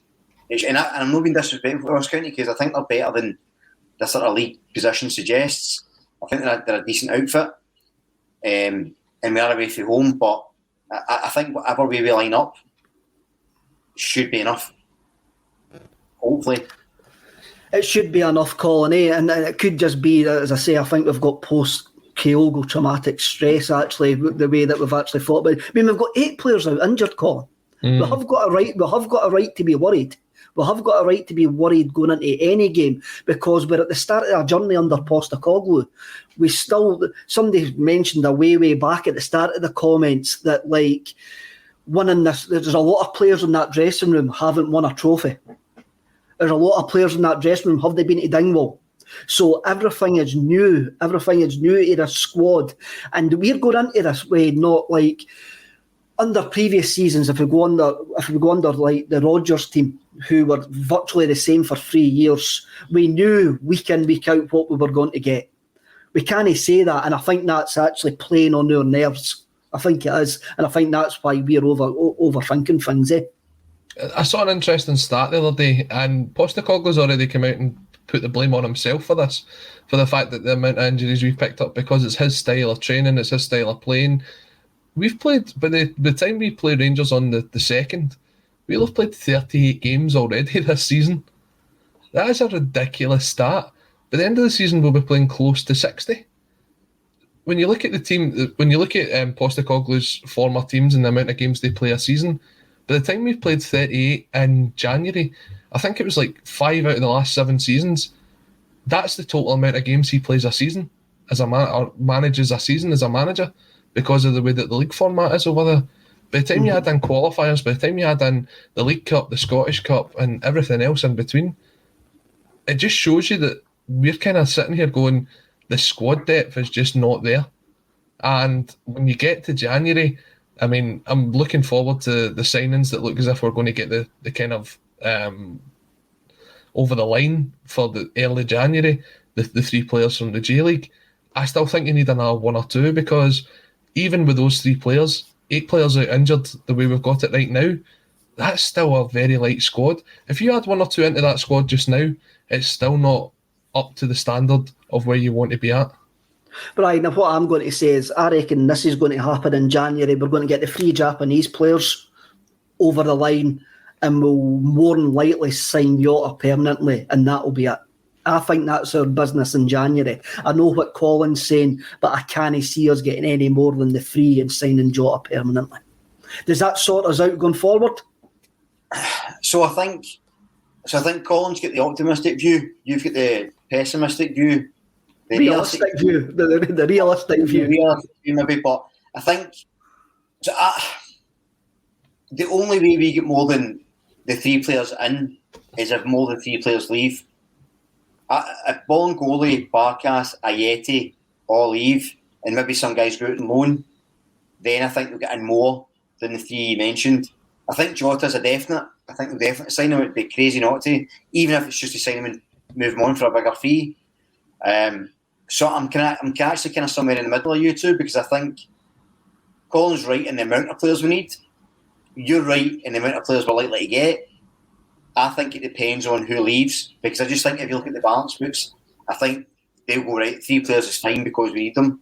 And I'm not being disrespectful to Ross County because I think they're better than the sort of league position suggests. I think they're a decent outfit, and we are away from home. But I think whatever way we line up should be enough. Hopefully. It should be enough, Colin, and it could just be, as I say, I think we've got post-Kyogo traumatic stress, actually, the way that we've actually thought about it. I mean, we've got 8 players out injured, Colin. We have got a right to be worried. We have got a right to be worried going into any game because we're at the start of our journey under Postecoglou. Somebody mentioned way back at the start of the comments that, like, winning this, there's a lot of players in that dressing room haven't won a trophy. There's a lot of players in that dressing room, have they been to Dingwall? So everything is new. Everything is new to the squad. And we're going into this way, not like under previous seasons, if we go under like the Rodgers team, who were virtually the same for 3 years, we knew week in, week out what we were going to get. We can't say that, and I think that's actually playing on our nerves. I think it is, and I think that's why we're overthinking things, I saw an interesting stat the other day, and Postecoglou's already come out and put the blame on himself for this, for the fact that the amount of injuries we've picked up, because it's his style of training, it's his style of playing. We've played, by the time we play Rangers on the 2nd, we'll have played 38 games already this season. That is a ridiculous stat. By the end of the season, we'll be playing close to 60. When you look at the team, when you look at Postecoglou's former teams and the amount of games they play a season, by the time we've played 38 in January, I think it was like 5 out of the last 7 seasons. That's the total amount of games he plays a season as a or manages a season as a manager, because of the way that the league format is over there. By the time you add in qualifiers, by the time you add in the League Cup, the Scottish Cup, and everything else in between, it just shows you that we're kind of sitting here going, the squad depth is just not there. And when you get to January, I mean, I'm looking forward to the signings that look as if we're going to get the kind of over the line for the early January, the 3 players from the J-League. I still think you need another 1 or 2, because even with those 3 players, 8 players out injured the way we've got it right now, that's still a very light squad. If you add 1 or 2 into that squad just now, it's still not up to the standard of where you want to be at. Brian, now what I'm going to say is I reckon this is going to happen in January. We're going to get the 3 Japanese players over the line, and we'll more than likely sign Jota permanently, and that'll be it. I think that's our business in January. I know what Colin's saying, but I can't see us getting any more than the 3 and signing Jota permanently. Does that sort us out going forward? So I think Colin's got the optimistic view. You've got the pessimistic view. The realistic view. The realistic view. Realistic view, maybe, but I think the only way we get more than the 3 players in is if more than 3 players leave. If Bolingoli, Barkas, Ayeti all leave, and maybe some guys go out on loan, then I think we'll get in more than the 3 you mentioned. I think Jota's a definite. I think we'll definitely sign him. It'd be crazy not to, even if it's just to sign him and move him on for a bigger fee. So I'm actually kind of somewhere in the middle of you two, because I think Colin's right in the amount of players we need. You're right in the amount of players we're likely to get. I think it depends on who leaves, because I just think if you look at the balance books, I think they'll go, right, 3 players is fine because we need them.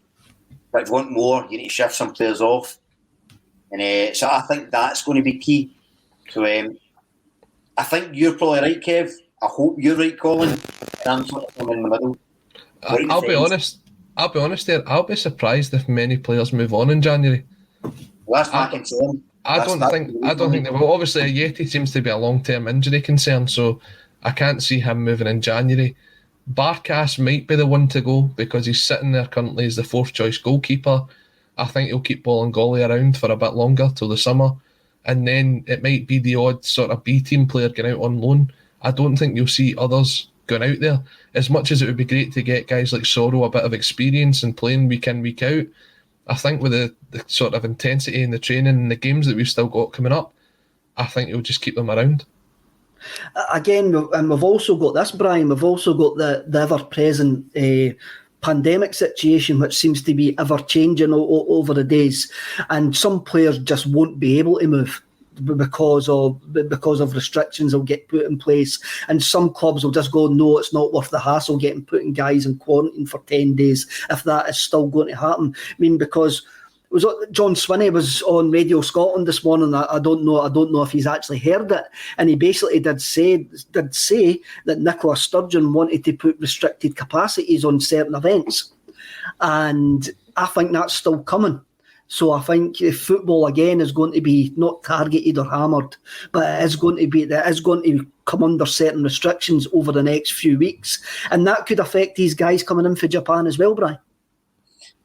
But if you want more, you need to shift some players off. And so I think that's going to be key. So I think you're probably right, Kev. I hope you're right, Colin. And I'm sort of in the middle. I'll be honest. I'll be honest here, I'll be surprised if many players move on in January. Well, that's my concern. I don't think they will. Obviously, Yeti seems to be a long-term injury concern, so I can't see him moving in January. Barkas might be the one to go because he's sitting there currently as the fourth choice goalkeeper. I think he'll keep Bolingoli around for a bit longer till the summer, and then it might be the odd sort of B team player going out on loan. I don't think you'll see others going out there. As much as it would be great to get guys like Sorrow a bit of experience and playing week in, week out, I think with the sort of intensity in the training and the games that we've still got coming up, I think you'll just keep them around. Again, and we've also got this, Brian, we've also got the ever-present pandemic situation, which seems to be ever-changing over the days. And some players just won't be able to move because of restrictions that will get put in place, and some clubs will just go, no, it's not worth the hassle getting putting guys in quarantine for 10 days if that is still going to happen. I mean, because it was John Swinney was on Radio Scotland this morning. I don't know if he's actually heard it, and he basically did say that Nicola Sturgeon wanted to put restricted capacities on certain events, and I think that's still coming. So I think football again is going to be not targeted or hammered, but it is going to come under certain restrictions over the next few weeks, and that could affect these guys coming in for Japan as well, Brian.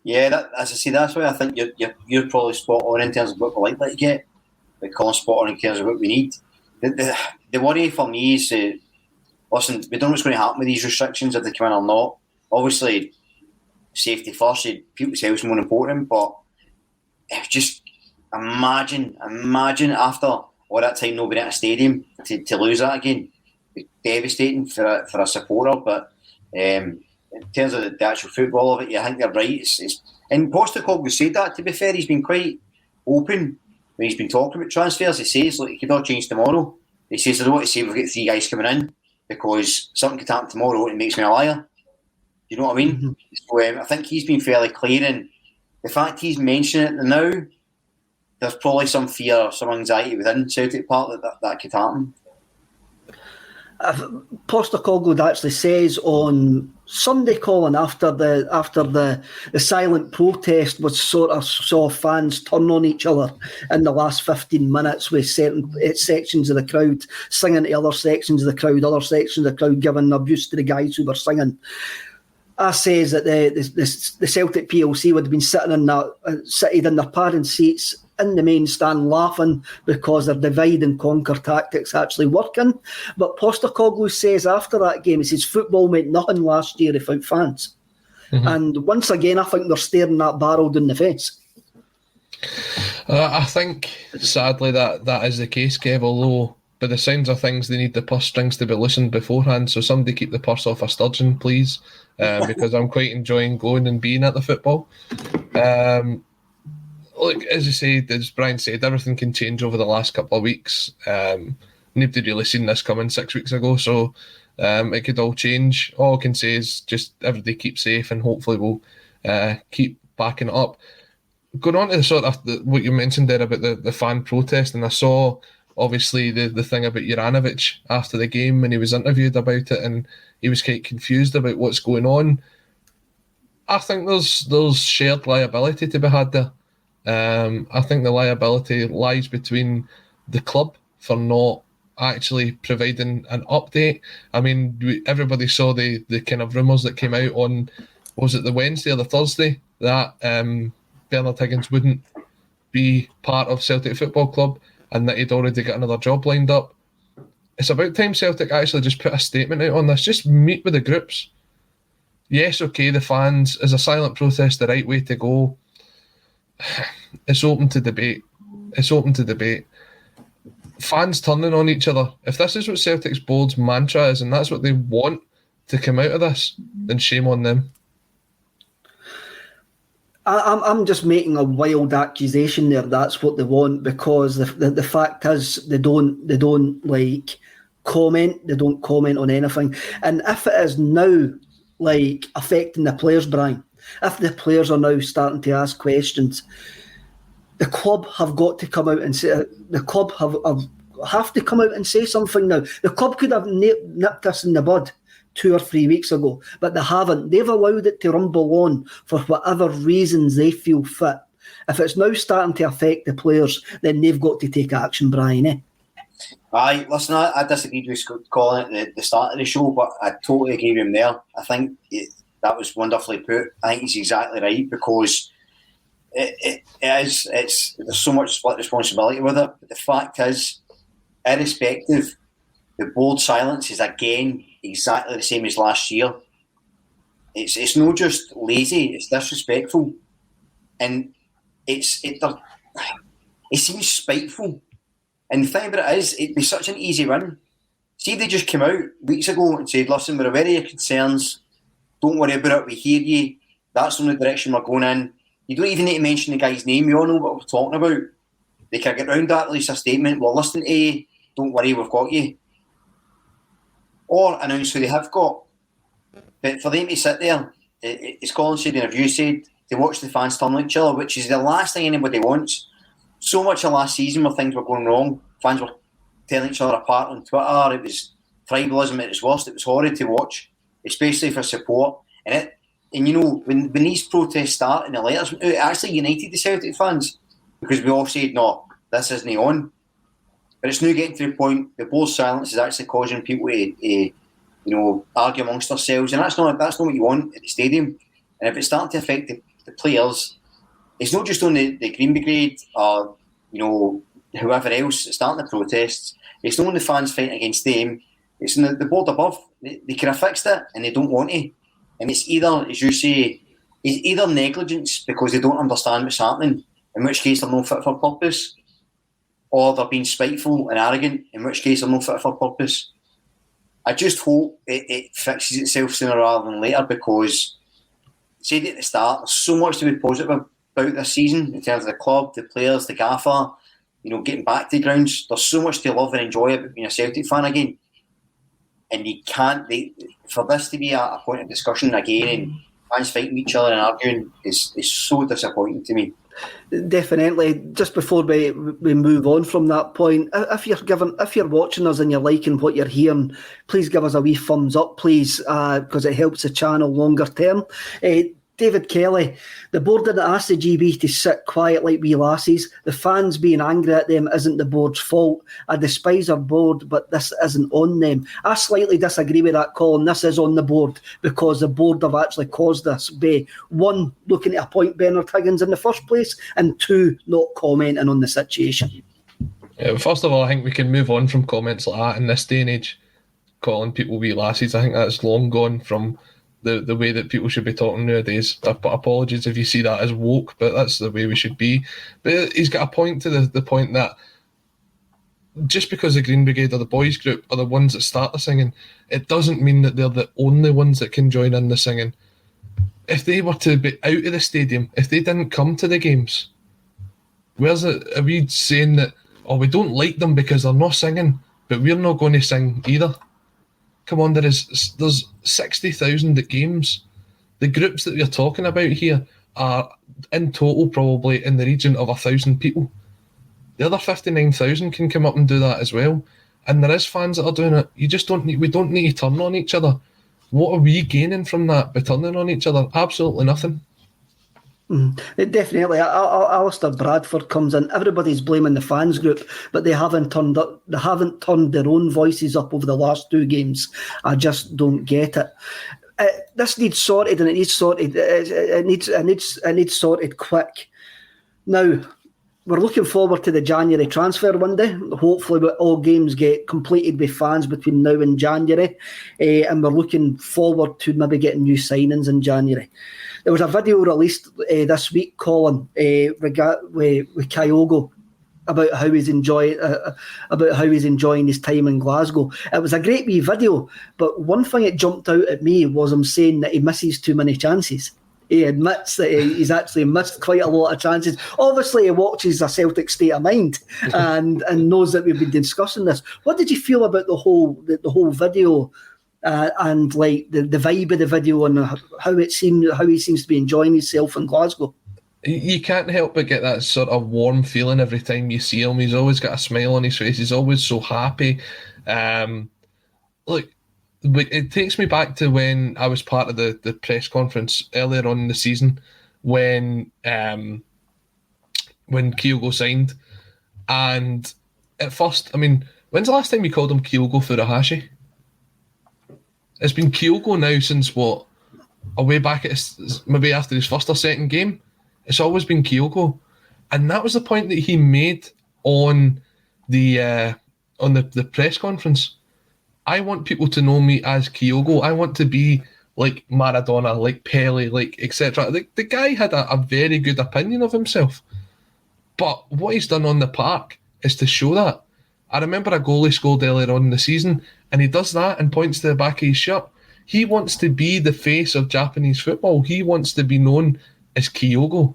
Yeah, as I say, that's why I think you're probably spot on in terms of what we like to get, but Colin's spot on in terms of what we need. The worry for me is, listen, we don't know what's going to happen with these restrictions, if they come in or not. Obviously, safety first, people's health is more important, but just imagine after all that time nobody at a stadium to lose that again. It'd be devastating for a supporter, but in terms of the actual football of it, I think they're right. And Postecoglou said that, to be fair. He's been quite open when he's been talking about transfers. He says, look, it could all change tomorrow. He says, I don't want to say we've got 3 guys coming in because something could happen tomorrow and it makes me a liar. You know what I mean? Mm-hmm. So I think he's been fairly clear, and the fact he's mentioning it now, there's probably some fear, some anxiety within Celtic Park that could happen. Postecoglou actually says on Sunday, Colin, after the silent protest was sort of saw fans turn on each other in the last 15 minutes with certain sections of the crowd singing to other sections of the crowd giving abuse to the guys who were singing. I says that the Celtic PLC would have been sitting in their padding seats in the main stand laughing because their divide and conquer tactics actually working. But Postecoglou says after that game, he says football meant nothing last year without fans. Mm-hmm. And once again, I think they're staring that barrel down the face. I think, sadly, that is the case, Kev, although by the sounds of things, they need the purse strings to be loosened beforehand, so somebody keep the purse off a Sturgeon, please, because I'm quite enjoying going and being at the football. Look, as you say, as Brian said, everything can change over the last couple of weeks. Nobody really seen this coming 6 weeks ago, so it could all change. All I can say is just everybody keep safe, and hopefully we'll keep backing it up. Going on to the sort of what you mentioned there about the fan protest, and I saw obviously the thing about Juranovic after the game when he was interviewed about it, and he was quite confused about what's going on. I think there's shared liability to be had there. I think the liability lies between the club for not actually providing an update. I mean, everybody saw the kind of rumours that came out on, was it the Wednesday or the Thursday, that Bernard Higgins wouldn't be part of Celtic Football Club and that he'd already got another job lined up. It's about time Celtic actually just put a statement out on this. Just meet with the groups. Yes, okay, the fans, is a silent protest the right way to go? It's open to debate. Fans turning on each other. If this is what Celtic's board's mantra is, and that's what they want to come out of this, then shame on them. I'm just making a wild accusation there. That's what they want, because the fact is they don't like comment. They don't comment on anything. And if it is now like affecting the players, Brian, if the players are now starting to ask questions, the club have got to come out and say. The club have to come out and say something now. The club could have nipped us in the bud 2 or 3 weeks ago, but they haven't. They've allowed it to rumble on for whatever reasons they feel fit. If it's now starting to affect the players, then they've got to take action, Brian, eh? Aye, listen, I disagreed with Colin at the start of the show, but I totally agree with him there. I think that was wonderfully put. I think he's exactly right, because there's so much split responsibility with it. But the fact is, irrespective, the board silence is again exactly the same as last year. It's not just lazy, it's disrespectful. And it seems spiteful. And the thing about it is, it'd be such an easy win. See, they just came out weeks ago and said, listen, we're aware of your concerns. Don't worry about it. We hear you. That's the direction we're going in. You don't even need to mention the guy's name. You all know what we're talking about. They can get round that, release a statement. We're listening to you. Don't worry, we've got you. Or announce who they have got. But for them to sit there, as Colin said in a review said, to watch the fans turn like each other, which is the last thing anybody wants. So much of last season where things were going wrong, fans were tearing each other apart on Twitter. It was tribalism at its worst. It was horrid to watch, especially for support. And you know, when these protests start and the letters went out, it actually united the Celtic fans, because we all said, no, this isn't on. But it's now getting to the point, the board's silence is actually causing people to argue amongst themselves, and that's not what you want at the stadium. And if it's starting to affect the players, it's not just on the Green Brigade or whoever else that's starting the protests. It's not on the fans fighting against them. It's on the board above. They could have fixed it, and they don't want to. And it's either, as you say, it's either negligence because they don't understand what's happening, in which case they're not fit for purpose, or they're being spiteful and arrogant, in which case they're not fit for purpose. I just hope it fixes itself sooner rather than later, because, said at the start, there's so much to be positive about this season in terms of the club, the players, the gaffer, getting back to the grounds. There's so much to love and enjoy about being a Celtic fan again. And you can't, for this to be a point of discussion again and fans fighting each other and arguing is so disappointing to me. Definitely. Just before we move on from that point, if you're watching us and you're liking what you're hearing, please give us a wee thumbs up, please, because it helps the channel longer term. David Kelly, the board didn't ask the GB to sit quiet like wee lassies. The fans being angry at them isn't the board's fault. I despise our board, but this isn't on them. I slightly disagree with that, Colin. This is on the board, because the board have actually caused this by, one, looking to appoint Bernard Higgins in the first place, and two, not commenting on the situation. First of all, I think we can move on from comments like that in this day and age, calling people wee lassies. I think that's long gone from the way that people should be talking nowadays. Apologies if you see that as woke, but that's the way we should be. But he's got a point to the point that just because the Green Brigade or the boys group are the ones that start the singing, it doesn't mean that they're the only ones that can join in the singing. If they were to be out of the stadium, if they didn't come to the games, where's it? Are we saying that, we don't like them because they're not singing, but we're not going to sing either? Come on, there's 60,000 at games. The groups that we're talking about here are in total probably in the region of 1,000 people. The other 59,000 can come up and do that as well. And there is fans that are doing it. We don't need to turn on each other. What are we gaining from that by turning on each other? Absolutely nothing. Definitely. Alistair Bradford comes in. Everybody's blaming the fans group, but they haven't turned their own voices up over the last 2 games. I just don't get it. This needs sorted, and it needs sorted. It needs sorted quick. Now, we're looking forward to the January transfer window. Hopefully, all games get completed with fans between now and January, and we're looking forward to maybe getting new signings in January. There was a video released this week, Colin, with Kyogo about how he's enjoying his time in Glasgow. It was a great wee video, but one thing that jumped out at me was him saying that he misses too many chances. He admits that he's actually missed quite a lot of chances. Obviously, he watches a Celtic State of Mind and knows that we've been discussing this. What did you feel about the whole video? And like the vibe of the video and how he seems to be enjoying himself in Glasgow. You can't help but get that sort of warm feeling every time you see him. He's always got a smile on his face. He's always so happy. Look, it takes me back to when I was part of the press conference earlier on in the season when Kyogo signed. And at first, I mean, when's the last time we called him Kyogo Furuhashi? It's been Kyogo now since what? Away back at maybe after his first or second game. It's always been Kyogo. And that was the point that he made on the press conference. I want people to know me as Kyogo. I want to be like Maradona, like Pele, like etc. The guy had a very good opinion of himself. But what he's done on the park is to show that. I remember a goal he scored earlier on in the season, and he does that and points to the back of his shirt. He wants to be the face of Japanese football. He wants to be known as Kyogo.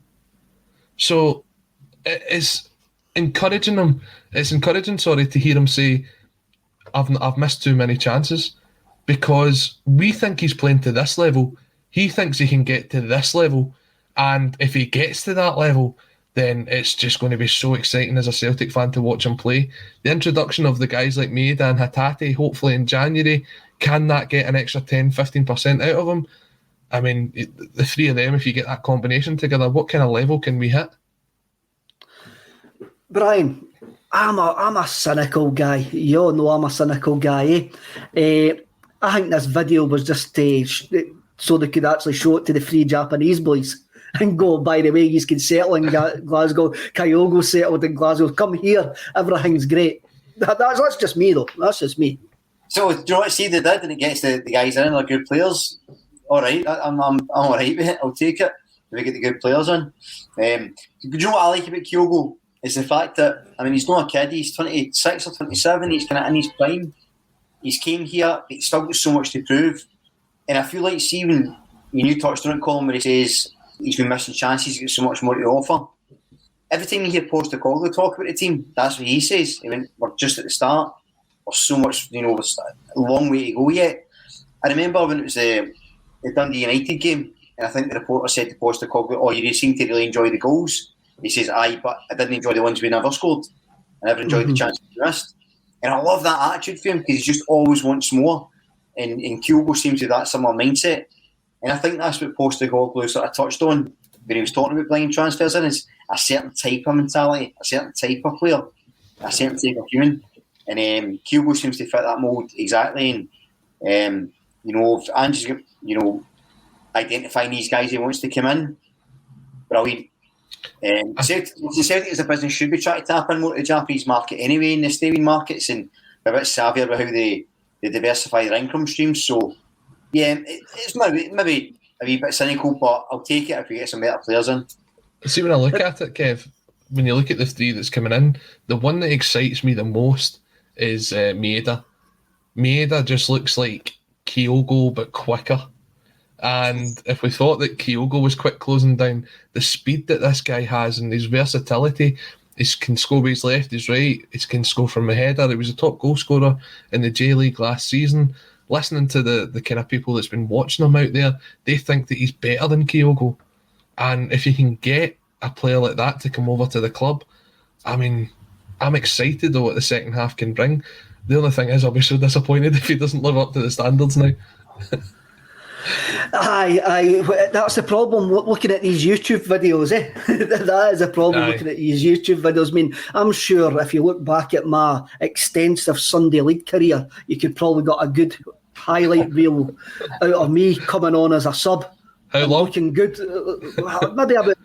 So it's encouraging him. It's encouraging, to hear him say, I've missed too many chances, because we think he's playing to this level. He thinks he can get to this level, and if he gets to that level, then it's just going to be so exciting as a Celtic fan to watch him play. The introduction of the guys like Maeda and Hatate, hopefully in January, can that get an extra 10-15% out of him? I mean, the three of them, if you get that combination together, what kind of level can we hit? Brian, I'm a cynical guy. You all know I'm a cynical guy. I think this video was just so they could actually show it to the three Japanese boys and go, by the way, you can settle in Glasgow. Kyogo settled in Glasgow. Come here. Everything's great. That's just me, though. That's just me. So, do you want to see they did and it gets the guys in, they're good players? All right, I'm all right with it. I'll take it. If we get the good players in. Do you know what I like about Kyogo? Is the fact that, I mean, he's not a kid. He's 26 or 27. He's kind of in his prime. He's came here. He's still got so much to prove. And I feel like, see, when you touched on it, Colin, where he says he's been missing chances, he's got so much more to offer. Every time you hear Postecoglou talk about the team, that's what he says. I mean, we're just at the start. There's so much, there's a long way to go yet. I remember when it was the Dundee United game, and I think the reporter said to Postecoglou, "Oh, you seem to really enjoy the goals." He says, "Aye, but I didn't enjoy the ones we never scored. I never enjoyed the chances we missed." And I love that attitude for him, because he just always wants more. And Kyogo seems to have that similar mindset. And I think that's what Postecoglou sort of touched on when he was talking about blind transfers in, is a certain type of mentality, a certain type of player, a certain type of human. And Kyogo seems to fit that mould exactly. And, if Ange's, identifying these guys he wants to come in, brilliant. Celtic as a business should be trying to tap in more to the Japanese market anyway, in the stadium markets, and be a bit savvier about how they diversify their income streams. So, yeah, it's maybe a wee bit cynical, but I'll take it if we get some better players in. See, when I look at it, Kev, when you look at the three that's coming in, the one that excites me the most is Maeda. Maeda just looks like Kyogo, but quicker. And if we thought that Kyogo was quick closing down, the speed that this guy has and his versatility, he can score with his left, his right, he can score from a header. He was a top goal scorer in the J-League last season. Listening to the kind of people that's been watching him out there, they think that he's better than Kyogo. And if you can get a player like that to come over to the club, I mean, I'm excited though what the second half can bring. The only thing is I'll be so disappointed if he doesn't live up to the standards now. Aye, that's the problem looking at these YouTube videos, eh? That is a problem. Aye. Looking at these YouTube videos. I mean, I'm sure if you look back at my extensive Sunday League career, you could probably got a good highlight reel out of me coming on as a sub. How long? Looking good, maybe about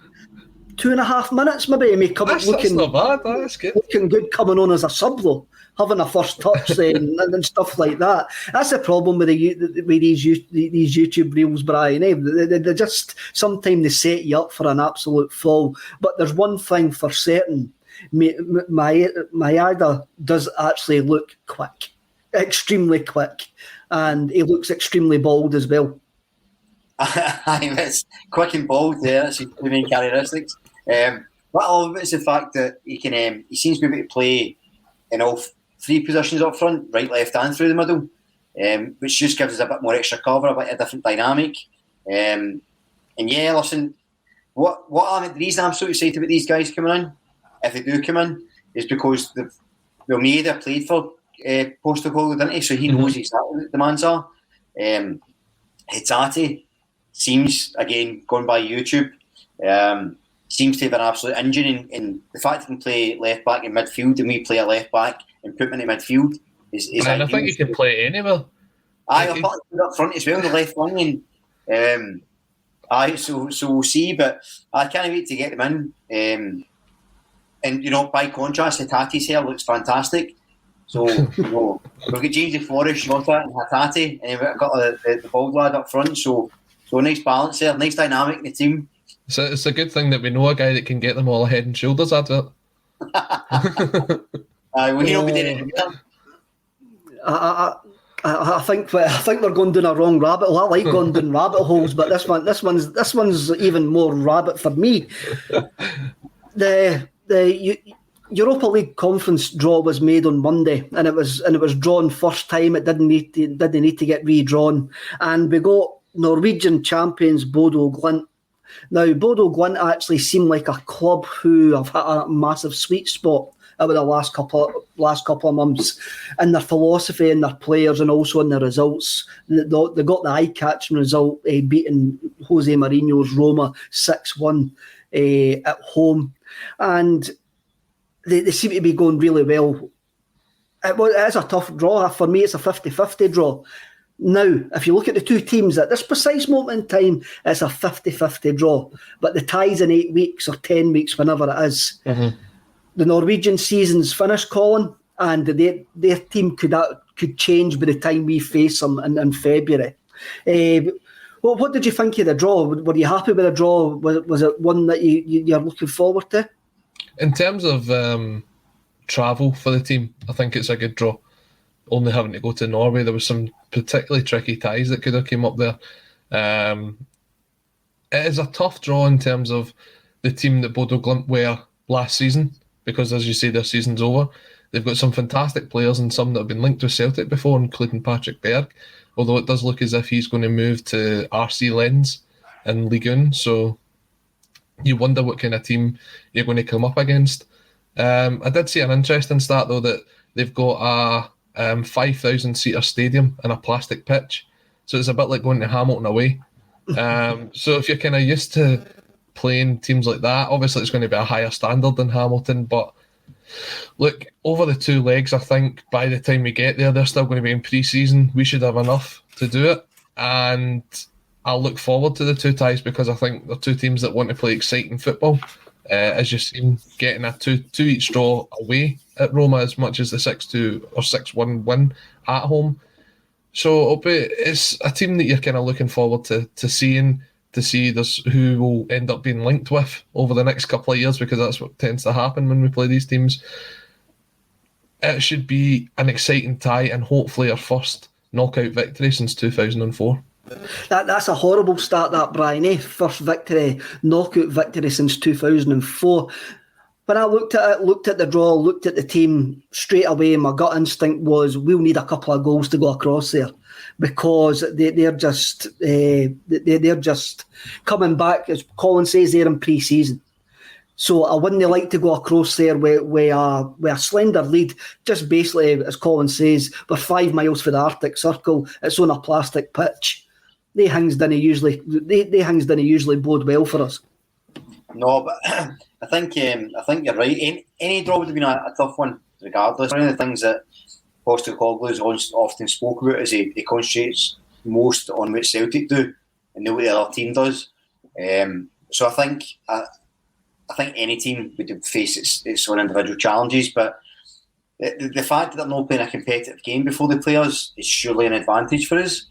2.5 minutes, maybe. Me coming that's not bad. That's good. Looking good coming on as a sub though. Having a first touch and stuff like that. That's the problem with these YouTube reels, Brian. They just sometimes they set you up for an absolute fall. But there's one thing for certain: Maeda does actually look quick, extremely quick, and he looks extremely bold as well. It's quick and bold. Yeah, that's his main characteristics. What I love is the fact that he can. He seems to be able to play in all three positions up front, right, left, and through the middle, which just gives us a bit more extra cover, a bit of a different dynamic. And yeah, listen, the reason I'm so excited about these guys coming in, if they do come in, is because Maeda played for Postecoglou, didn't he? So he knows exactly what the demands are. Hatate seems, again, going by YouTube, seems to have an absolute engine in the fact he can play left back in midfield, and we play a left back and put him in the midfield. And I think he can play anywhere. I thought he up front as well, the left wing, and so we'll see. But I can't wait to get them in. And by contrast, Hatate's hair looks fantastic. So we've got James Forrest, Jota, and Hatate, and we've got the bald lad up front. So a nice balance there, nice dynamic in the team. So it's a good thing that we know a guy that can get them all a Head and Shoulders advert. Well, he nobody did it. I think we're going down a wrong rabbit hole. I like going down rabbit holes, but this one's even more rabbit for me. The Europa League conference draw was made on Monday, and it was drawn first time. It didn't need to get redrawn, and we got Norwegian champions Bodo Glimt. Now, Bodo Glimt actually seem like a club who have had a massive sweet spot over the last couple of months in their philosophy and their players, and also in their results. They got the eye-catching result, beating Jose Mourinho's Roma 6-1 at home, and they seem to be going really well. It is a tough draw. For me, it's a 50-50 draw. Now, if you look at the two teams at this precise moment in time, it's a 50-50 draw. But the tie's in 8 weeks or 10 weeks, whenever it is. Mm-hmm. The Norwegian season's finished, Colin, and their team could change by the time we face them in February. What did you think of the draw? Were you happy with the draw? Was it one that you're looking forward to? In terms of travel for the team, I think it's a good draw. Only having to go to Norway, there was some particularly tricky ties that could have came up there. It is a tough draw in terms of the team that Bodo Glimt were last season, because as you say, their season's over. They've got some fantastic players and some that have been linked with Celtic before, including Patrick Berg, although it does look as if he's going to move to RC Lens in Ligue 1, so you wonder what kind of team you're going to come up against. I did see an interesting stat, though, that they've got a 5,000-seater stadium and a plastic pitch, so it's a bit like going to Hamilton away. So if you're kind of used to playing teams like that, obviously it's going to be a higher standard than Hamilton, but look, over the 2 legs, I think by the time we get there, they're still going to be in pre-season. We should have enough to do it, and I'll look forward to the 2 ties because I think they're 2 teams that want to play exciting football. As you've seen, getting a 2 each draw away at Roma as much as the 6-2 or 6-1 win at home. So it's a team that you're kind of looking forward to seeing, to see who will end up being linked with over the next couple of years, because that's what tends to happen when we play these teams. It should be an exciting tie and hopefully our first knockout victory since 2004. That's a horrible start, that, Brian. First knockout victory since 2004. When I looked at the draw, looked at the team straight away, my gut instinct was we'll need a couple of goals to go across there, because they're just coming back, as Colin says, they're in pre-season. So I wouldn't like to go across there with a slender lead. Just basically, as Colin says, we're 5 miles from the Arctic Circle. It's on a plastic pitch. They things didn't usually bode well for us. No, but I think you're right. Any draw would have been a tough one, regardless. One of the things that Postecoglou has often spoke about is he concentrates most on what Celtic do and not what the other team does. So I think any team would face its own individual challenges, but the fact that they're not playing a competitive game before they play us is surely an advantage for us.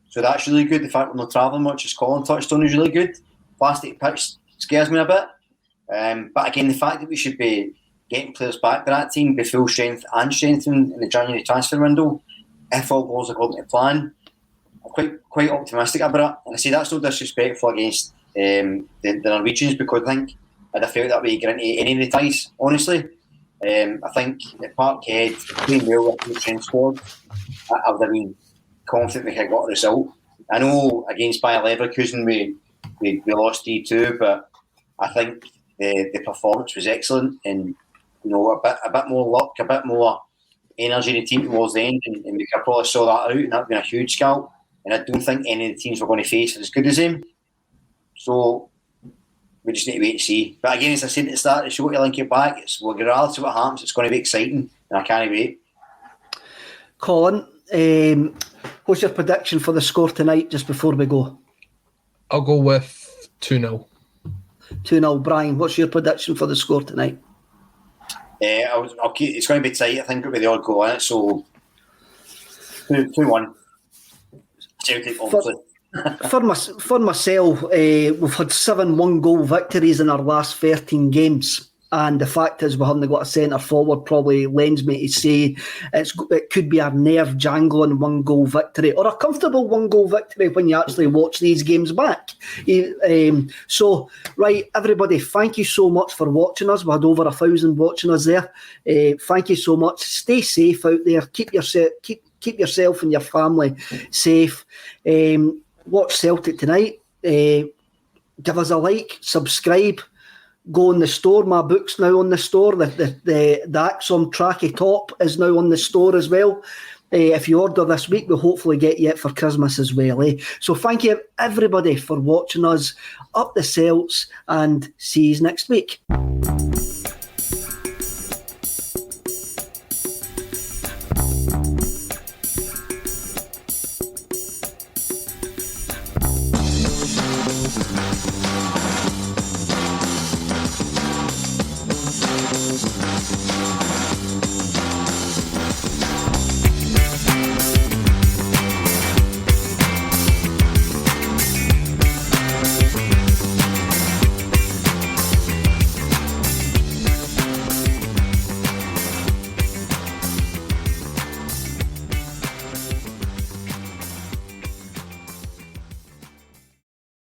So that's really good. The fact we're not travelling much, as Colin touched on, is really good. Plastic pitch scares me a bit. But again, the fact that we should be getting players back to that team, be full strength and strengthening in the January transfer window, if all goes according to plan, I'm quite optimistic about it. And I say that's no disrespectful against the Norwegians, because I think I'd have felt that way going into any of the ties, honestly. I think at Parkhead, playing well with the strength squad, I would have been confident we had got a result. I know against Bayer Leverkusen we lost 3-2, but I think the performance was excellent, and a bit more luck, a bit more energy in the team towards the end, and we could probably saw that out, and that'd been a huge scalp. And I don't think any of the teams we're going to face are as good as him. So we just need to wait and see. But again, as I said at the start of the show, to link it back, regardless of what happens, it's going to be exciting, and I can't wait. Colin, what's your prediction for the score tonight, just before we go? I'll go with 2-0. 2-0. Brian, what's your prediction for the score tonight? It's going to be tight. I think it'll be the odd goal in it, so 2-1. Celtic, obviously. For myself, we've had 7 one-goal victories in our last 13 games. And the fact is, we haven't got a centre forward probably lends me to say it could be a nerve-jangling one-goal victory, or a comfortable one-goal victory when you actually watch these games back. So, right, everybody, thank you so much for watching us. We had over 1,000 watching us there. Thank you so much. Stay safe out there. Keep yourself and your family safe. Watch Celtic tonight. Give us a like, subscribe. Go on the store. My book's now on the store. The ACSOM Tracky Top is now on the store as well. If you order this week, we'll hopefully get you it for Christmas as well. So thank you everybody for watching us. Up the Celts, and see you next week.